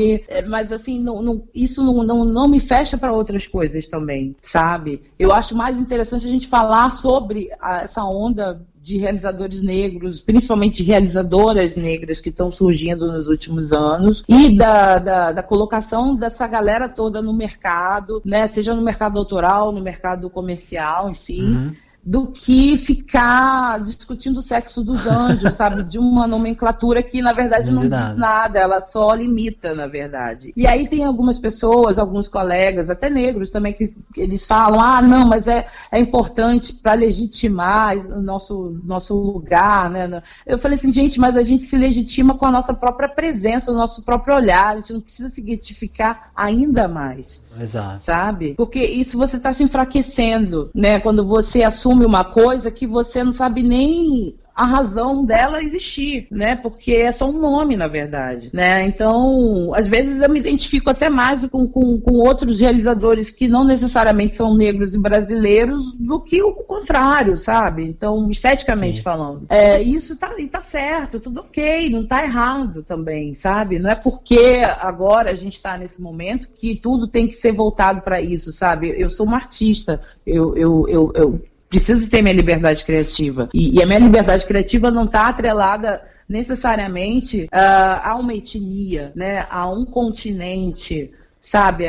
Speaker 2: Mas assim, isso não me fecha para outras coisas também, sabe? Eu acho mais interessante a gente falar sobre essa onda de realizadores negros, principalmente realizadoras negras que estão surgindo nos últimos anos, e da colocação dessa galera toda no mercado, né? Seja no mercado autoral, no mercado comercial, enfim. Do que ficar discutindo o sexo dos anjos, sabe? De uma nomenclatura que, na verdade, não diz nada, ela só limita, na verdade. E aí tem algumas pessoas, alguns colegas, até negros também, que eles falam, não, mas é importante para legitimar o nosso lugar, né? Eu falei assim, gente, mas a gente se legitima com a nossa própria presença, o nosso próprio olhar, a gente não precisa se identificar ainda mais.
Speaker 1: Exato.
Speaker 2: Sabe? Porque isso você está se enfraquecendo, né? Quando você assume uma coisa que você não sabe nem a razão dela existir, né? Porque é só um nome, na verdade, né? Então, às vezes eu me identifico até mais com outros realizadores que não necessariamente são negros e brasileiros do que o contrário, sabe? Então, esteticamente falando. Isso tá certo, tudo ok, não tá errado também, sabe? Não é porque agora a gente tá nesse momento que tudo tem que ser voltado para isso, sabe? Eu sou uma artista, eu preciso ter minha liberdade criativa. E a minha liberdade criativa não está atrelada necessariamente a uma etnia, né, a um continente, sabe?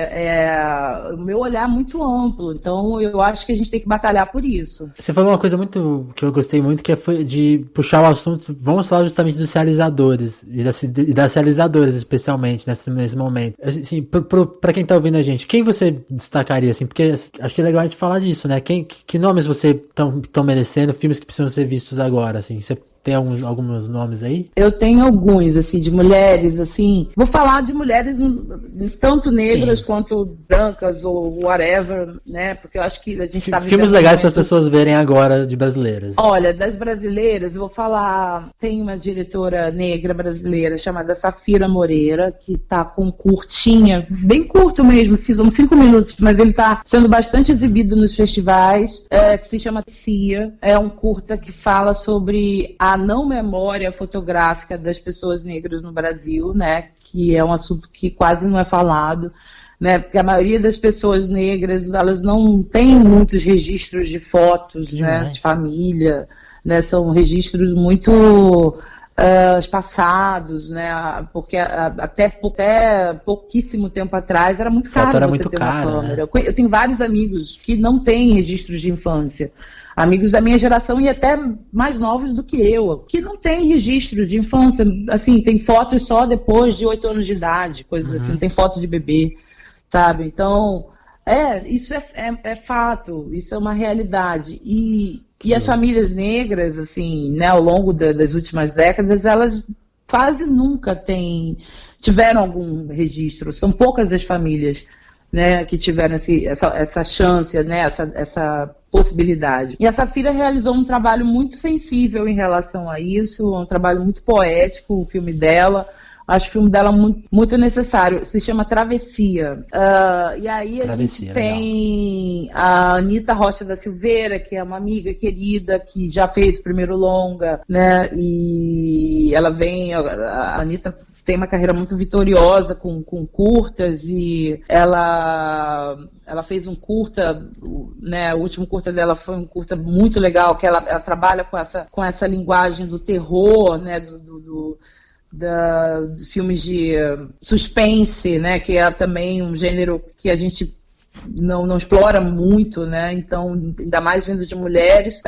Speaker 2: O meu olhar é muito amplo, então eu acho que a gente tem que batalhar por isso.
Speaker 1: Você falou uma coisa muito que eu gostei muito, que foi de puxar o assunto, vamos falar justamente dos realizadores, e das realizadoras especialmente nesse momento. Assim, pra quem tá ouvindo a gente, quem você destacaria, assim, porque acho que é legal a gente falar disso, né? Que nomes você estão merecendo, filmes que precisam ser vistos agora, assim, você tem alguns nomes aí? Eu
Speaker 2: tenho alguns, assim, de mulheres, assim, vou falar de mulheres tanto negras quanto brancas ou whatever, né, porque eu acho que a gente tá vivendo
Speaker 1: filmes legais para as pessoas verem agora de brasileiras.
Speaker 2: Olha, das brasileiras, eu vou falar, tem uma diretora negra brasileira chamada Safira Moreira, que tá com curtinha, bem curto mesmo, são 5 minutos, mas ele tá sendo bastante exibido nos festivais, que se chama Cia, é um curta que fala sobre a não memória fotográfica das pessoas negras no Brasil, né, que é um assunto que quase não é falado, né, porque a maioria das pessoas negras, elas não têm muitos registros de fotos, né, de família, né, são registros muito espaçados, né, porque até pouquíssimo tempo atrás era muito caro você ter uma câmera. Né? Eu tenho vários amigos que não têm registros de infância, amigos da minha geração e até mais novos do que eu, que não tem registro de infância, assim, tem fotos só depois de 8 anos de idade, coisas assim, tem foto de bebê, sabe? Então, isso é fato, isso é uma realidade. E E as famílias negras, assim, né, ao longo das últimas décadas, elas quase nunca tiveram algum registro. São poucas as famílias, né, que tiveram essa chance, né, essa possibilidade. E a Safira realizou um trabalho muito sensível em relação a isso, um trabalho muito poético, o filme dela. Acho o filme dela muito, muito necessário. Se chama Travessia. E aí a gente tem a Anita Rocha da Silveira, que é uma amiga querida, que já fez o primeiro longa, né? E ela a Anita tem uma carreira muito vitoriosa com curtas, e ela fez um curta, né, o último curta dela foi um curta muito legal, que ela trabalha com essa linguagem do terror, né, dos filmes de suspense, né, que é também um gênero que a gente não explora muito, né? Então, ainda mais vindo de mulheres.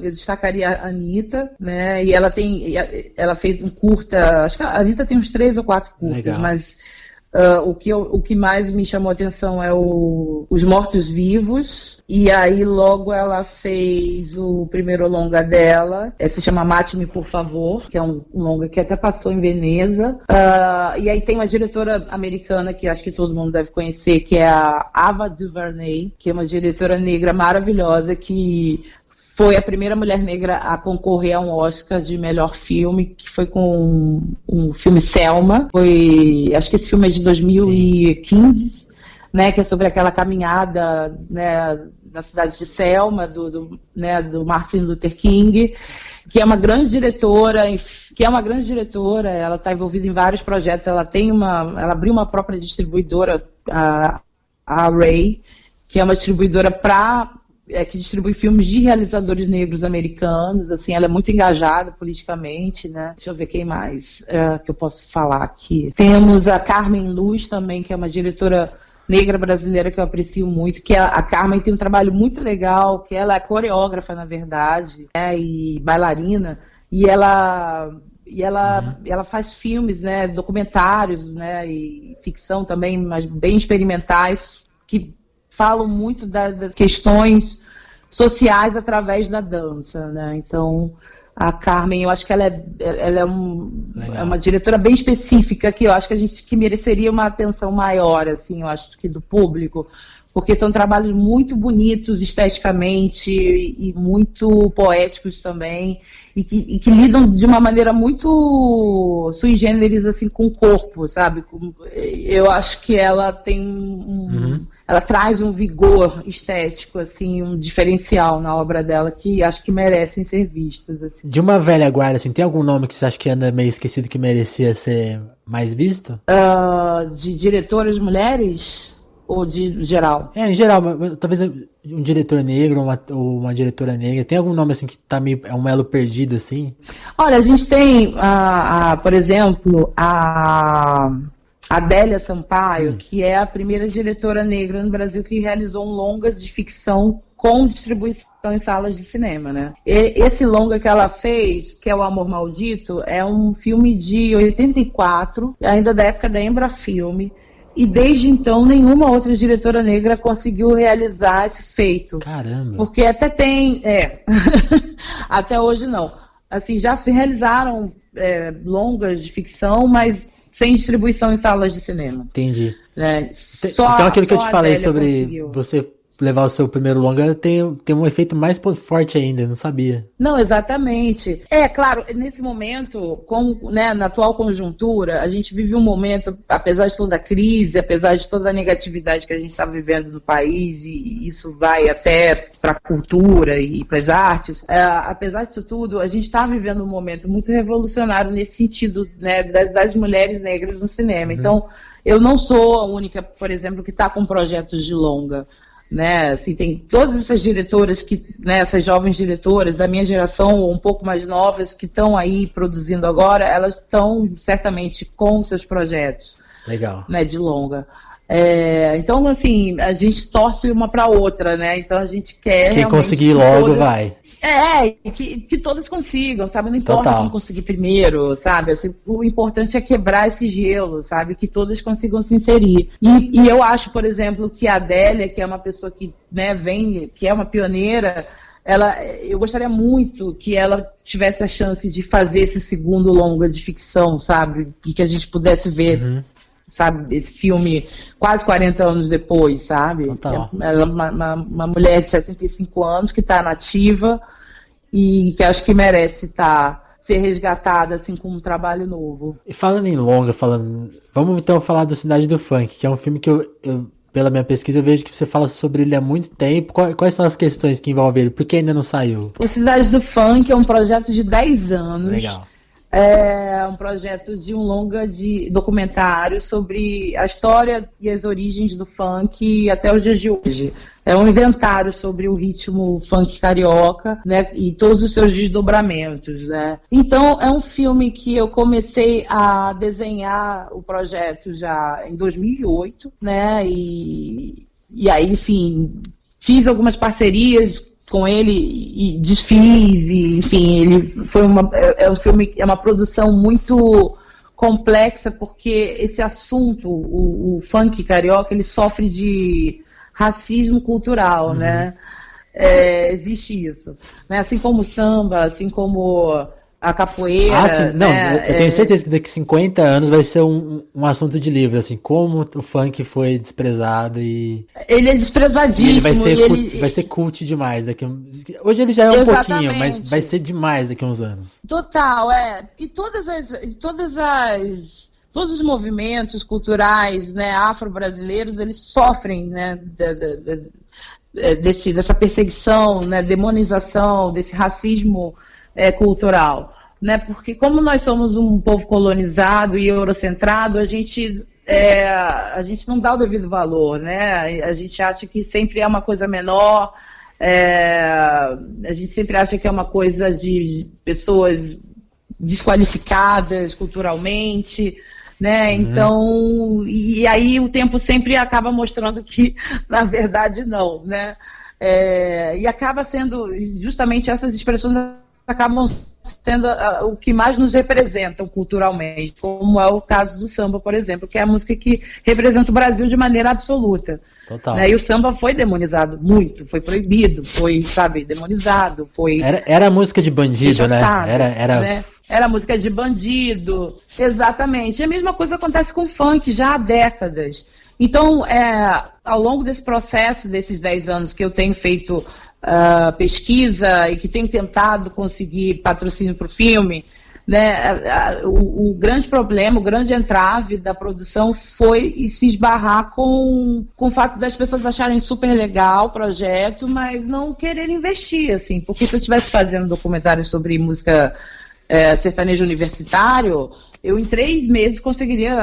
Speaker 2: Eu destacaria a Anitta, né? E ela fez um curta, acho que a Anitta tem uns 3 ou 4 curtas, legal. Mas o que mais me chamou a atenção é Os Mortos-Vivos, e aí logo ela fez o primeiro longa dela, se chama Mate-me, por favor, que é um longa que até passou em Veneza, e aí tem uma diretora americana que acho que todo mundo deve conhecer, que é a Ava DuVernay, que é uma diretora negra maravilhosa, que foi a primeira mulher negra a concorrer a um Oscar de melhor filme, que foi com um filme Selma. Acho que esse filme é de 2015, né, que é sobre aquela caminhada, né, na cidade de Selma, do Martin Luther King, que é uma grande diretora, ela está envolvida em vários projetos, ela abriu uma própria distribuidora, a Ray, que é uma distribuidora que distribui filmes de realizadores negros americanos, assim, ela é muito engajada politicamente, né? Deixa eu ver quem mais que eu posso falar aqui. Temos a Carmen Luz também, que é uma diretora negra brasileira que eu aprecio muito, que a Carmen tem um trabalho muito legal, que ela é coreógrafa, na verdade, né? E bailarina, e ela faz filmes, né? Documentários, né? E ficção também, mas bem experimentais, que falam muito das questões sociais através da dança, né? Então, a Carmen, eu acho que ela é uma diretora bem específica, que eu acho que mereceria uma atenção maior, assim, eu acho que do público, porque são trabalhos muito bonitos esteticamente e muito poéticos também, e que lidam de uma maneira muito sui generis, assim, com o corpo, sabe? Eu acho que ela tem ela traz um vigor estético, assim, um diferencial na obra dela, que acho que merecem ser vistos, assim.
Speaker 1: De uma velha guarda, assim, tem algum nome que você acha que anda meio esquecido, que merecia ser mais visto?
Speaker 2: De diretoras mulheres? Ou de geral?
Speaker 1: Em geral, talvez um diretor negro ou uma diretora negra. Tem algum nome assim que tá meio, é um elo perdido, assim?
Speaker 2: Olha, a gente tem, por exemplo, a Adélia Sampaio, que é a primeira diretora negra no Brasil que realizou um longa de ficção com distribuição em salas de cinema, né? Esse longa que ela fez, que é O Amor Maldito, é um filme de 84, ainda da época da Embrafilme. E desde então, nenhuma outra diretora negra conseguiu realizar esse feito.
Speaker 1: Caramba!
Speaker 2: Porque até tem... até hoje não. Assim, já realizaram longas de ficção, mas sem distribuição em salas de cinema.
Speaker 1: Entendi.
Speaker 2: Então
Speaker 1: aquilo que eu te falei sobre você levar o seu primeiro longa tem um efeito mais forte ainda, eu não sabia.
Speaker 2: Não, exatamente. Claro, nesse momento, na atual conjuntura, a gente vive um momento, apesar de toda a crise, apesar de toda a negatividade que a gente está vivendo no país, e isso vai até para a cultura e para as artes, apesar disso tudo, a gente está vivendo um momento muito revolucionário nesse sentido, né, das mulheres negras no cinema. Então, eu não sou a única, por exemplo, que está com projetos de longa. Né, assim, tem todas essas diretoras essas jovens diretoras da minha geração ou um pouco mais novas que estão aí produzindo agora, elas estão certamente com seus projetos.
Speaker 1: Legal.
Speaker 2: Né, de longa. Então, assim, a gente torce uma para outra, né? Então a gente quer
Speaker 1: quem conseguir logo vai.
Speaker 2: Que todas consigam, sabe? Não importa quem conseguir primeiro, sabe? Assim, o importante é quebrar esse gelo, sabe? Que todas consigam se inserir. E eu acho, por exemplo, que a Adélia, que é uma pessoa que, né, que é uma pioneira, eu gostaria muito que ela tivesse a chance de fazer esse segundo longa de ficção, sabe? E que a gente pudesse ver, sabe, esse filme quase 40 anos depois, sabe?
Speaker 1: Total.
Speaker 2: Ela é uma mulher de 75 anos que está nativa e que acho que merece ser resgatada assim com um trabalho novo.
Speaker 1: E falando em longa, vamos então falar do Cidade do Funk, que é um filme que eu pela minha pesquisa, eu vejo que você fala sobre ele há muito tempo. Quais são as questões que envolvem ele? Por que ainda não saiu?
Speaker 2: O Cidade do Funk é um projeto de 10 anos.
Speaker 1: Legal.
Speaker 2: É um projeto de um longa de documentário sobre a história e as origens do funk até os dias de hoje. É um inventário sobre o ritmo funk carioca, né, e todos os seus desdobramentos, né. Então, é um filme que eu comecei a desenhar o projeto já em 2008, né, e aí, enfim, fiz algumas parcerias com ele e desfiz, e, enfim, ele foi um filme, é uma produção muito complexa, porque esse assunto, o funk carioca, ele sofre de racismo cultural, né? Existe isso, né? Assim como o samba, assim como a capoeira.
Speaker 1: Sim. Não,
Speaker 2: né?
Speaker 1: Eu tenho certeza que daqui 50 anos vai ser um assunto de livro, assim, como o funk foi desprezado e...
Speaker 2: Ele é desprezadíssimo.
Speaker 1: Vai ser cult demais daqui Hoje ele já é um pouquinho, mas vai ser demais daqui a uns anos.
Speaker 2: Total, E todos os movimentos culturais, né, afro-brasileiros, eles sofrem, né, dessa perseguição, né, demonização, desse racismo cultural, né, porque como nós somos um povo colonizado e eurocentrado, a gente não dá o devido valor, né, a gente acha que sempre é uma coisa menor, a gente sempre acha que é uma coisa de pessoas desqualificadas culturalmente, né? Então, e aí o tempo sempre acaba mostrando que, na verdade, não, né? E acaba sendo, justamente essas expressões acabam sendo o que mais nos representam culturalmente, como é o caso do samba, por exemplo, que é a música que representa o Brasil de maneira absoluta.
Speaker 1: Total.
Speaker 2: Né? E o samba foi demonizado muito, foi proibido, foi, sabe, demonizado, foi...
Speaker 1: Era música de bandido, né?
Speaker 2: Era música de bandido, exatamente. E a mesma coisa acontece com o funk já há décadas. Então, ao longo desse processo, desses 10 anos que eu tenho feito pesquisa e que tenho tentado conseguir patrocínio para o filme, né, o grande problema, o grande entrave da produção foi se esbarrar com o fato das pessoas acharem super legal o projeto, mas não quererem investir, assim, porque se eu estivesse fazendo um documentário sobre música sertanejo universitário, eu em 3 meses conseguiria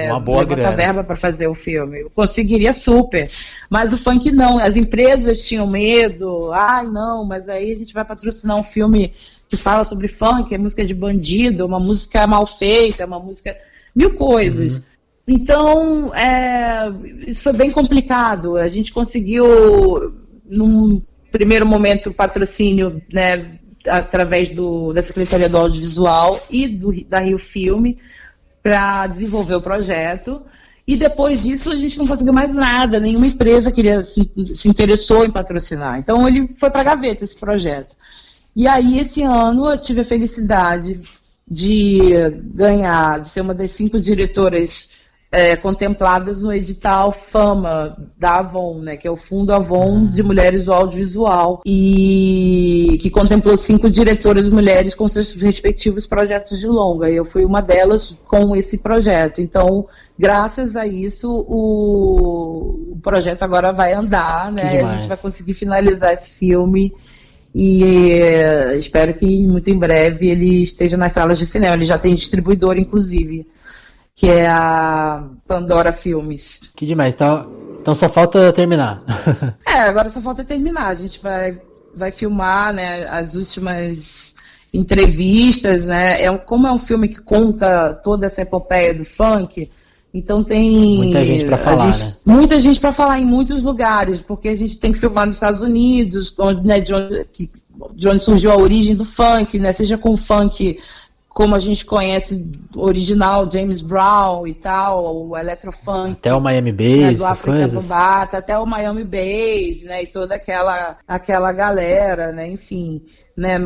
Speaker 1: uma boa
Speaker 2: levantar verba para fazer o filme. Eu conseguiria super. Mas o funk não. As empresas tinham medo. Não, mas aí a gente vai patrocinar um filme que fala sobre funk, é música de bandido, uma música mal feita, uma música... 1000 coisas. Então, isso foi bem complicado. A gente conseguiu, num primeiro momento, patrocínio, né, através da Secretaria do Audiovisual e da Rio Filme para desenvolver o projeto, e depois disso a gente não conseguiu mais nada, nenhuma empresa se interessou em patrocinar, então ele foi para a gaveta esse projeto. E aí esse ano eu tive a felicidade de ser uma das 5 diretoras contempladas no edital Fama da Avon, né, que é o Fundo Avon de Mulheres do Audiovisual, e que contemplou 5 diretoras mulheres com seus respectivos projetos de longa, e eu fui uma delas com esse projeto. Então, graças a isso, o projeto agora vai andar, né, a gente vai conseguir finalizar esse filme, e espero que muito em breve ele esteja nas salas de cinema. Ele já tem distribuidor, inclusive, que é a Pandora Filmes.
Speaker 1: Que demais, então só falta terminar.
Speaker 2: Agora só falta terminar, a gente vai filmar, né, as últimas entrevistas, né, como é um filme que conta toda essa epopeia do funk, então tem...
Speaker 1: Muita gente para falar, né?
Speaker 2: Muita gente para falar em muitos lugares, porque a gente tem que filmar nos Estados Unidos, né, de onde surgiu a origem do funk, né, seja com o funk como a gente conhece original, James Brown e tal, o Electrofunk.
Speaker 1: Até o Miami Bass,
Speaker 2: né, do
Speaker 1: essas
Speaker 2: África
Speaker 1: coisas.
Speaker 2: Bambata, até o Miami Bass, né, e toda aquela galera, né, enfim, né,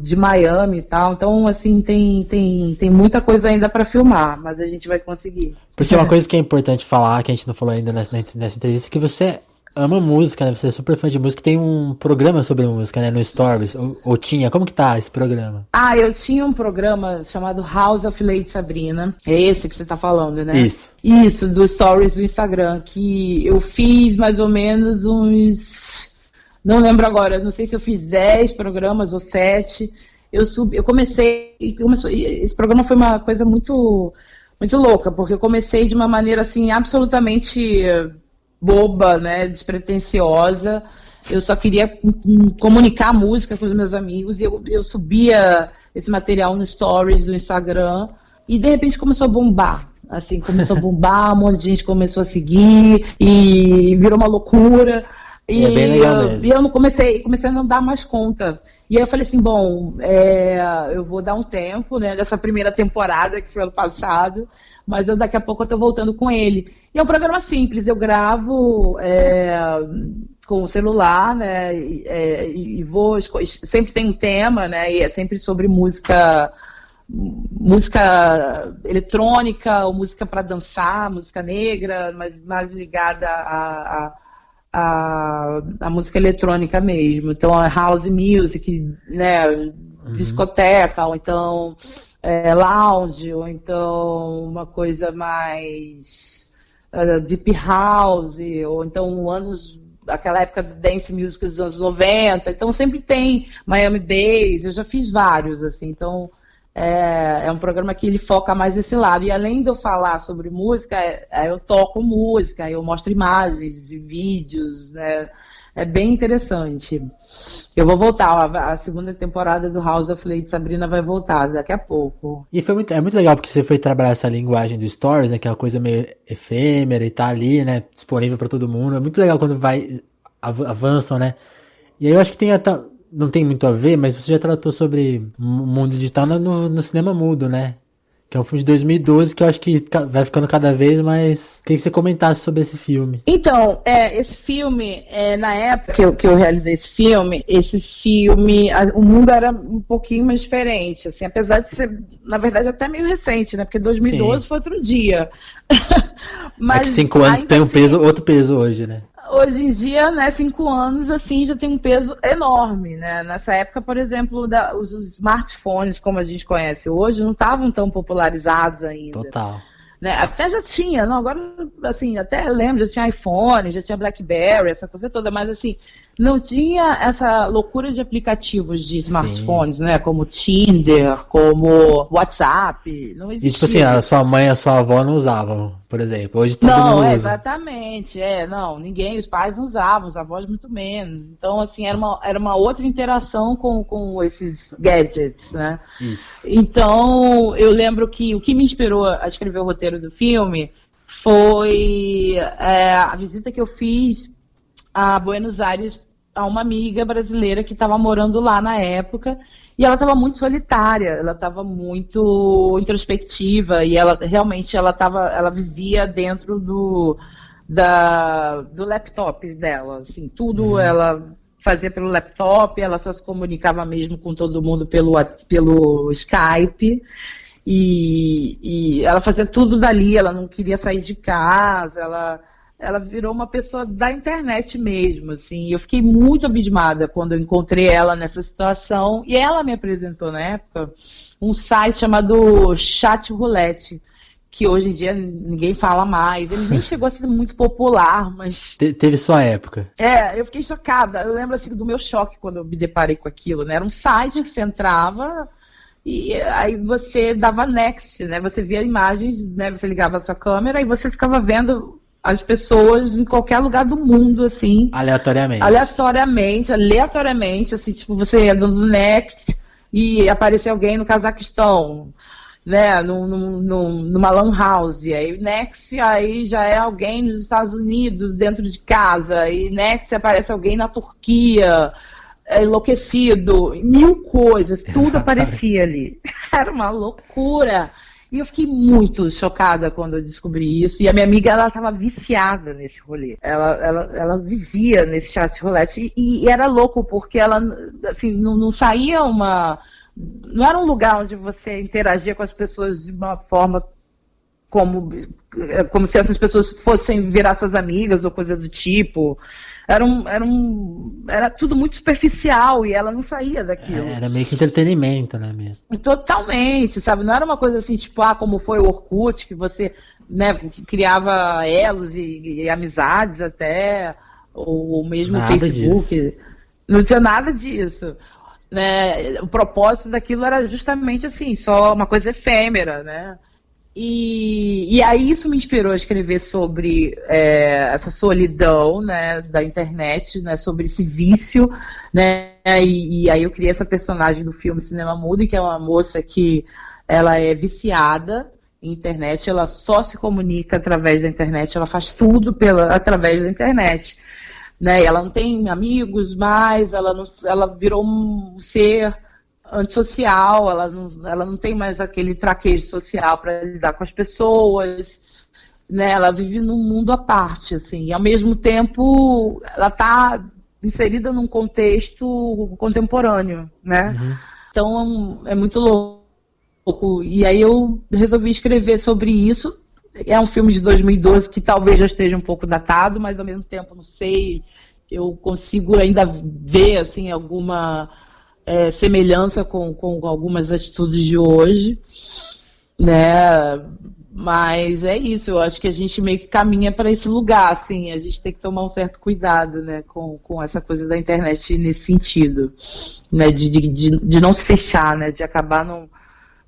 Speaker 2: de Miami e tal. Então, assim, tem muita coisa ainda para filmar, mas a gente vai conseguir.
Speaker 1: Porque uma coisa que é importante falar, que a gente não falou ainda nessa entrevista, é que você ama música, né? Você é super fã de música. Tem um programa sobre música, né? No Stories. Ou tinha. Como que tá esse programa?
Speaker 2: Eu tinha um programa chamado House of Lady Sabrina. É esse que você tá falando, né? Isso, do Stories do Instagram. Que eu fiz mais ou menos uns... Não lembro agora. Não sei se eu fiz 10 programas ou 7. Eu comecei... Esse programa foi uma coisa muito, muito louca. Porque eu comecei de uma maneira, assim, absolutamente... boba, né, despretensiosa. Eu só queria comunicar música com os meus amigos, e eu subia esse material no Stories do Instagram, e de repente começou a bombar. Assim, começou a bombar, um monte de gente começou a seguir, e virou uma loucura. E
Speaker 1: é bem legal mesmo.
Speaker 2: E eu comecei a não dar mais conta. E aí eu falei assim, bom, eu vou dar um tempo, né, dessa primeira temporada, que foi ano passado, mas daqui a pouco eu tô voltando com ele. E é um programa simples, eu gravo com o celular, né, e vou, sempre tem um tema, né, e é sempre sobre música eletrônica, ou música para dançar, música negra, mas mais ligada a música eletrônica mesmo. Então, a house music, né, discoteca, ou então lounge, ou então uma coisa mais deep house, ou então aquela época de dance music dos anos 90. Então, sempre tem Miami Bass, eu já fiz vários, assim, então... É um programa que ele foca mais esse lado. E além de eu falar sobre música, eu toco música, eu mostro imagens e vídeos, né? É bem interessante. Eu vou voltar, a segunda temporada do House of Lady Sabrina vai voltar daqui a pouco.
Speaker 1: E é muito legal porque você foi trabalhar essa linguagem do Stories, né? Que é uma coisa meio efêmera e tá ali, né? Disponível pra todo mundo. É muito legal quando avançam, né? E aí eu acho que não tem muito a ver, mas você já tratou sobre o mundo digital no cinema mudo, né? Que é um filme de 2012 que eu acho que vai ficando cada vez mais... Queria que você comentasse sobre esse filme.
Speaker 2: Então, esse filme, na época que eu realizei esse filme, o mundo era um pouquinho mais diferente, assim, apesar de ser, na verdade, até meio recente, né? Porque 2012 Sim. Foi outro dia.
Speaker 1: Mas, que 5 anos tem um peso, outro peso hoje, né?
Speaker 2: Hoje em dia, né, 5 anos, assim, já tem um peso enorme, né? Nessa época, por exemplo, os smartphones, como a gente conhece hoje, não estavam tão popularizados ainda.
Speaker 1: Total.
Speaker 2: Né? Até já tinha, não, agora, assim, até lembro, já tinha iPhone, já tinha BlackBerry, essa coisa toda, mas, assim, não tinha essa loucura de aplicativos de smartphones, Sim. né? Como Tinder, como WhatsApp, não existia.
Speaker 1: E, tipo assim, a sua mãe e a sua avó não usavam, por exemplo. Hoje todo mundo usa.
Speaker 2: Exatamente, ninguém, os pais não usavam, os avós muito menos. Então, assim, era uma outra interação com esses gadgets, né?
Speaker 1: Isso.
Speaker 2: Então, eu lembro que o que me inspirou a escrever o roteiro do filme foi a visita que eu fiz a Buenos Aires a uma amiga brasileira que estava morando lá na época, e ela estava muito solitária, ela estava muito introspectiva, e ela realmente ela vivia dentro do laptop dela, assim, tudo ela fazia pelo laptop, ela só se comunicava mesmo com todo mundo pelo Skype, e ela fazia tudo dali, ela não queria sair de casa, ela virou uma pessoa da internet mesmo, assim. Eu fiquei muito abismada quando eu encontrei ela nessa situação, e ela me apresentou na época um site chamado Chat Roulette, que hoje em dia ninguém fala mais. Ele nem chegou a ser muito popular, mas...
Speaker 1: Teve sua época.
Speaker 2: Eu fiquei chocada. Eu lembro, assim, do meu choque quando eu me deparei com aquilo, né? Era um site que você entrava... E aí você dava next, né? Você via imagens, né? Você ligava a sua câmera e você ficava vendo as pessoas em qualquer lugar do mundo, assim. Aleatoriamente, assim, tipo, você ia dando next e aparecia alguém no Cazaquistão, né? Numa lan house. Aí next, aí já é alguém nos Estados Unidos, dentro de casa. E next aparece alguém na Turquia... enlouquecido, 1000 coisas, tudo aparecia ali. Era uma loucura. E eu fiquei muito chocada quando eu descobri isso. E a minha amiga, ela estava viciada nesse rolê. Ela vivia nesse chat roulette. E era louco, porque ela, assim, não saía uma... Não era um lugar onde você interagia com as pessoas de uma forma como se essas pessoas fossem virar suas amigas ou coisa do tipo. Era tudo muito superficial e ela não saía daquilo.
Speaker 1: Era meio que entretenimento, né, mesmo?
Speaker 2: Totalmente, sabe? Não era uma coisa assim, tipo, como foi o Orkut, que você, né, criava elos e amizades até, ou mesmo o Facebook. Disso. Não tinha nada disso. Né? O propósito daquilo era justamente assim, só uma coisa efêmera, né? E aí isso me inspirou a escrever sobre essa solidão, né, da internet, né, sobre esse vício, né, e aí eu criei essa personagem do filme Cinema Mudo, que é uma moça que ela é viciada em internet, ela só se comunica através da internet, ela faz tudo através da internet, né, ela não tem amigos mais, ela virou um ser antissocial, ela não tem mais aquele traquejo social para lidar com as pessoas, né? Ela vive num mundo à parte, assim, e ao mesmo tempo ela está inserida num contexto contemporâneo, né? Uhum. Então é muito louco. E aí eu resolvi escrever sobre isso. É um filme de 2012 que talvez já esteja um pouco datado, mas ao mesmo tempo não sei, eu consigo ainda ver assim alguma semelhança com algumas atitudes de hoje, né? Mas é isso, eu acho que a gente meio que caminha para esse lugar, assim, a gente tem que tomar um certo cuidado, né, com essa coisa da internet nesse sentido, né, de não se fechar, né, de acabar não...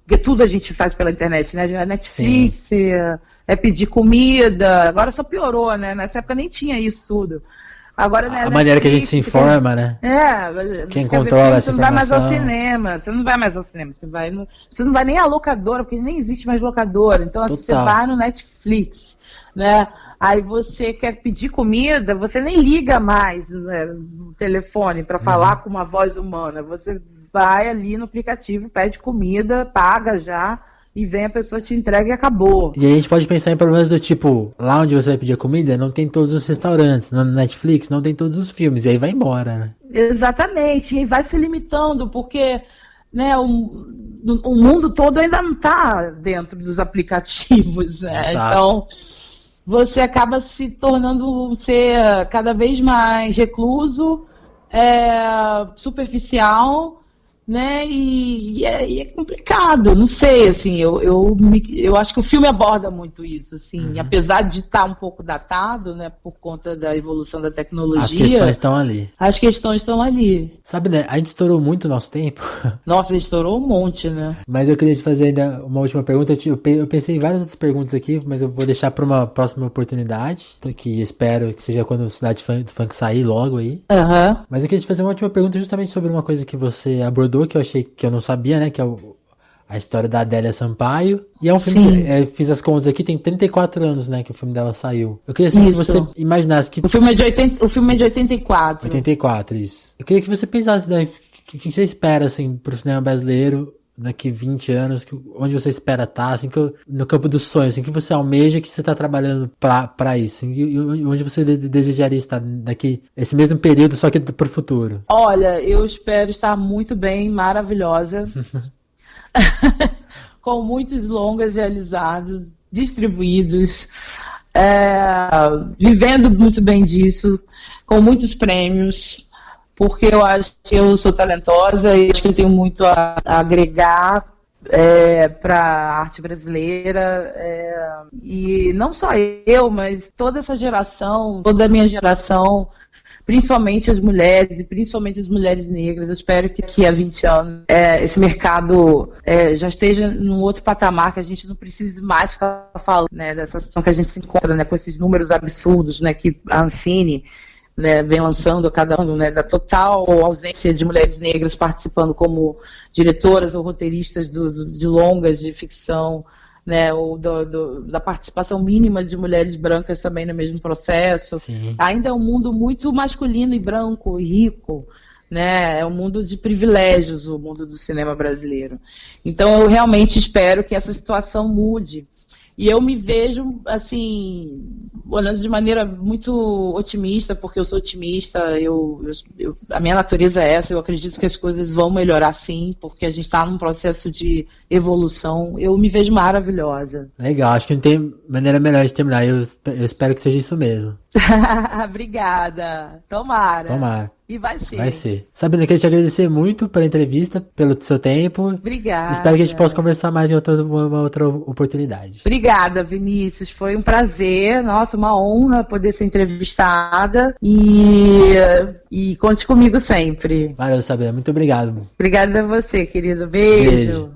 Speaker 2: Porque tudo a gente faz pela internet, né, a Netflix, pedir comida, agora só piorou, né, nessa época nem tinha isso tudo. Agora, né,
Speaker 1: a maneira que a gente se informa, né? Quem controla essa informação. Você não vai mais ao cinema,
Speaker 2: você não vai nem à locadora, porque nem existe mais locadora. Então, assim, você vai no Netflix, né? Aí você quer pedir comida, você nem liga mais, né, no telefone para falar com uma voz humana. Você vai ali no aplicativo, pede comida, paga já, e vem a pessoa, te entrega e acabou.
Speaker 1: E aí a gente pode pensar em problemas do tipo, lá onde você vai pedir comida, não tem todos os restaurantes, no Netflix não tem todos os filmes, e aí vai embora, né?
Speaker 2: Exatamente, e vai se limitando, porque, né, o mundo todo ainda não está dentro dos aplicativos, né?
Speaker 1: Exato.
Speaker 2: Então, você acaba se tornando ser cada vez mais recluso, superficial, né, e é complicado, não sei, assim, eu acho que o filme aborda muito isso, assim, apesar de estar um pouco datado, né, por conta da evolução da tecnologia.
Speaker 1: As questões estão ali.
Speaker 2: As questões estão ali.
Speaker 1: Sabe, né, a gente estourou muito o nosso tempo.
Speaker 2: Nossa, a gente estourou um monte, né.
Speaker 1: Mas eu queria te fazer ainda uma última pergunta, eu pensei em várias outras perguntas aqui, mas eu vou deixar para uma próxima oportunidade, que espero que seja quando o Cidade do Funk sair logo aí. Mas eu queria te fazer uma última pergunta justamente sobre uma coisa que você abordou, que eu achei que eu não sabia, né, que é a história da Adélia Sampaio, e é um filme que, fiz as contas aqui, tem 34 anos, né, que o filme dela saiu. Eu queria que você imaginasse que...
Speaker 2: O filme é de 84.
Speaker 1: 84, isso. Eu queria que você pensasse, né, o que você espera, assim, pro cinema brasileiro daqui 20 anos, onde você espera estar, assim, no campo dos sonhos, assim, que você almeja, que você está trabalhando pra isso, assim, e onde você desejaria estar daqui, esse mesmo período, só que pro futuro.
Speaker 2: Olha, eu espero estar muito bem, maravilhosa, com muitos longas realizados, distribuídos, vivendo muito bem disso, com muitos prêmios, porque eu acho que eu sou talentosa e acho que eu tenho muito a agregar para a arte brasileira, e não só eu, mas toda essa geração, toda a minha geração, principalmente as mulheres, e principalmente as mulheres negras. Eu espero que daqui a 20 anos esse mercado já esteja num outro patamar, que a gente não precise mais ficar falando, né, dessa situação que a gente se encontra, né, com esses números absurdos, né, que a Ancine, né, vem lançando a cada ano, né, da total ausência de mulheres negras participando como diretoras ou roteiristas de longas de ficção, né, ou da participação mínima de mulheres brancas também no mesmo processo.
Speaker 1: Sim.
Speaker 2: Ainda é um mundo muito masculino e branco e rico, né? É um mundo de privilégios, o mundo do cinema brasileiro. Então eu realmente espero que essa situação mude. E eu me vejo, assim, olhando de maneira muito otimista, porque eu sou otimista, a minha natureza é essa, eu acredito que as coisas vão melhorar sim, porque a gente está num processo de evolução. Eu me vejo maravilhosa.
Speaker 1: Legal, acho que não tem maneira melhor de terminar, eu espero que seja isso mesmo.
Speaker 2: Obrigada, tomara.
Speaker 1: Tomara.
Speaker 2: E vai ser.
Speaker 1: Vai ser. Sabrina, eu queria te agradecer muito pela entrevista, pelo seu tempo.
Speaker 2: Obrigada.
Speaker 1: Espero que a gente possa conversar mais em uma outra oportunidade.
Speaker 2: Obrigada, Vinícius. Foi um prazer, nossa, uma honra poder ser entrevistada e conte comigo sempre.
Speaker 1: Valeu, Sabrina. Muito obrigado.
Speaker 2: Obrigada a você, querido. Beijo.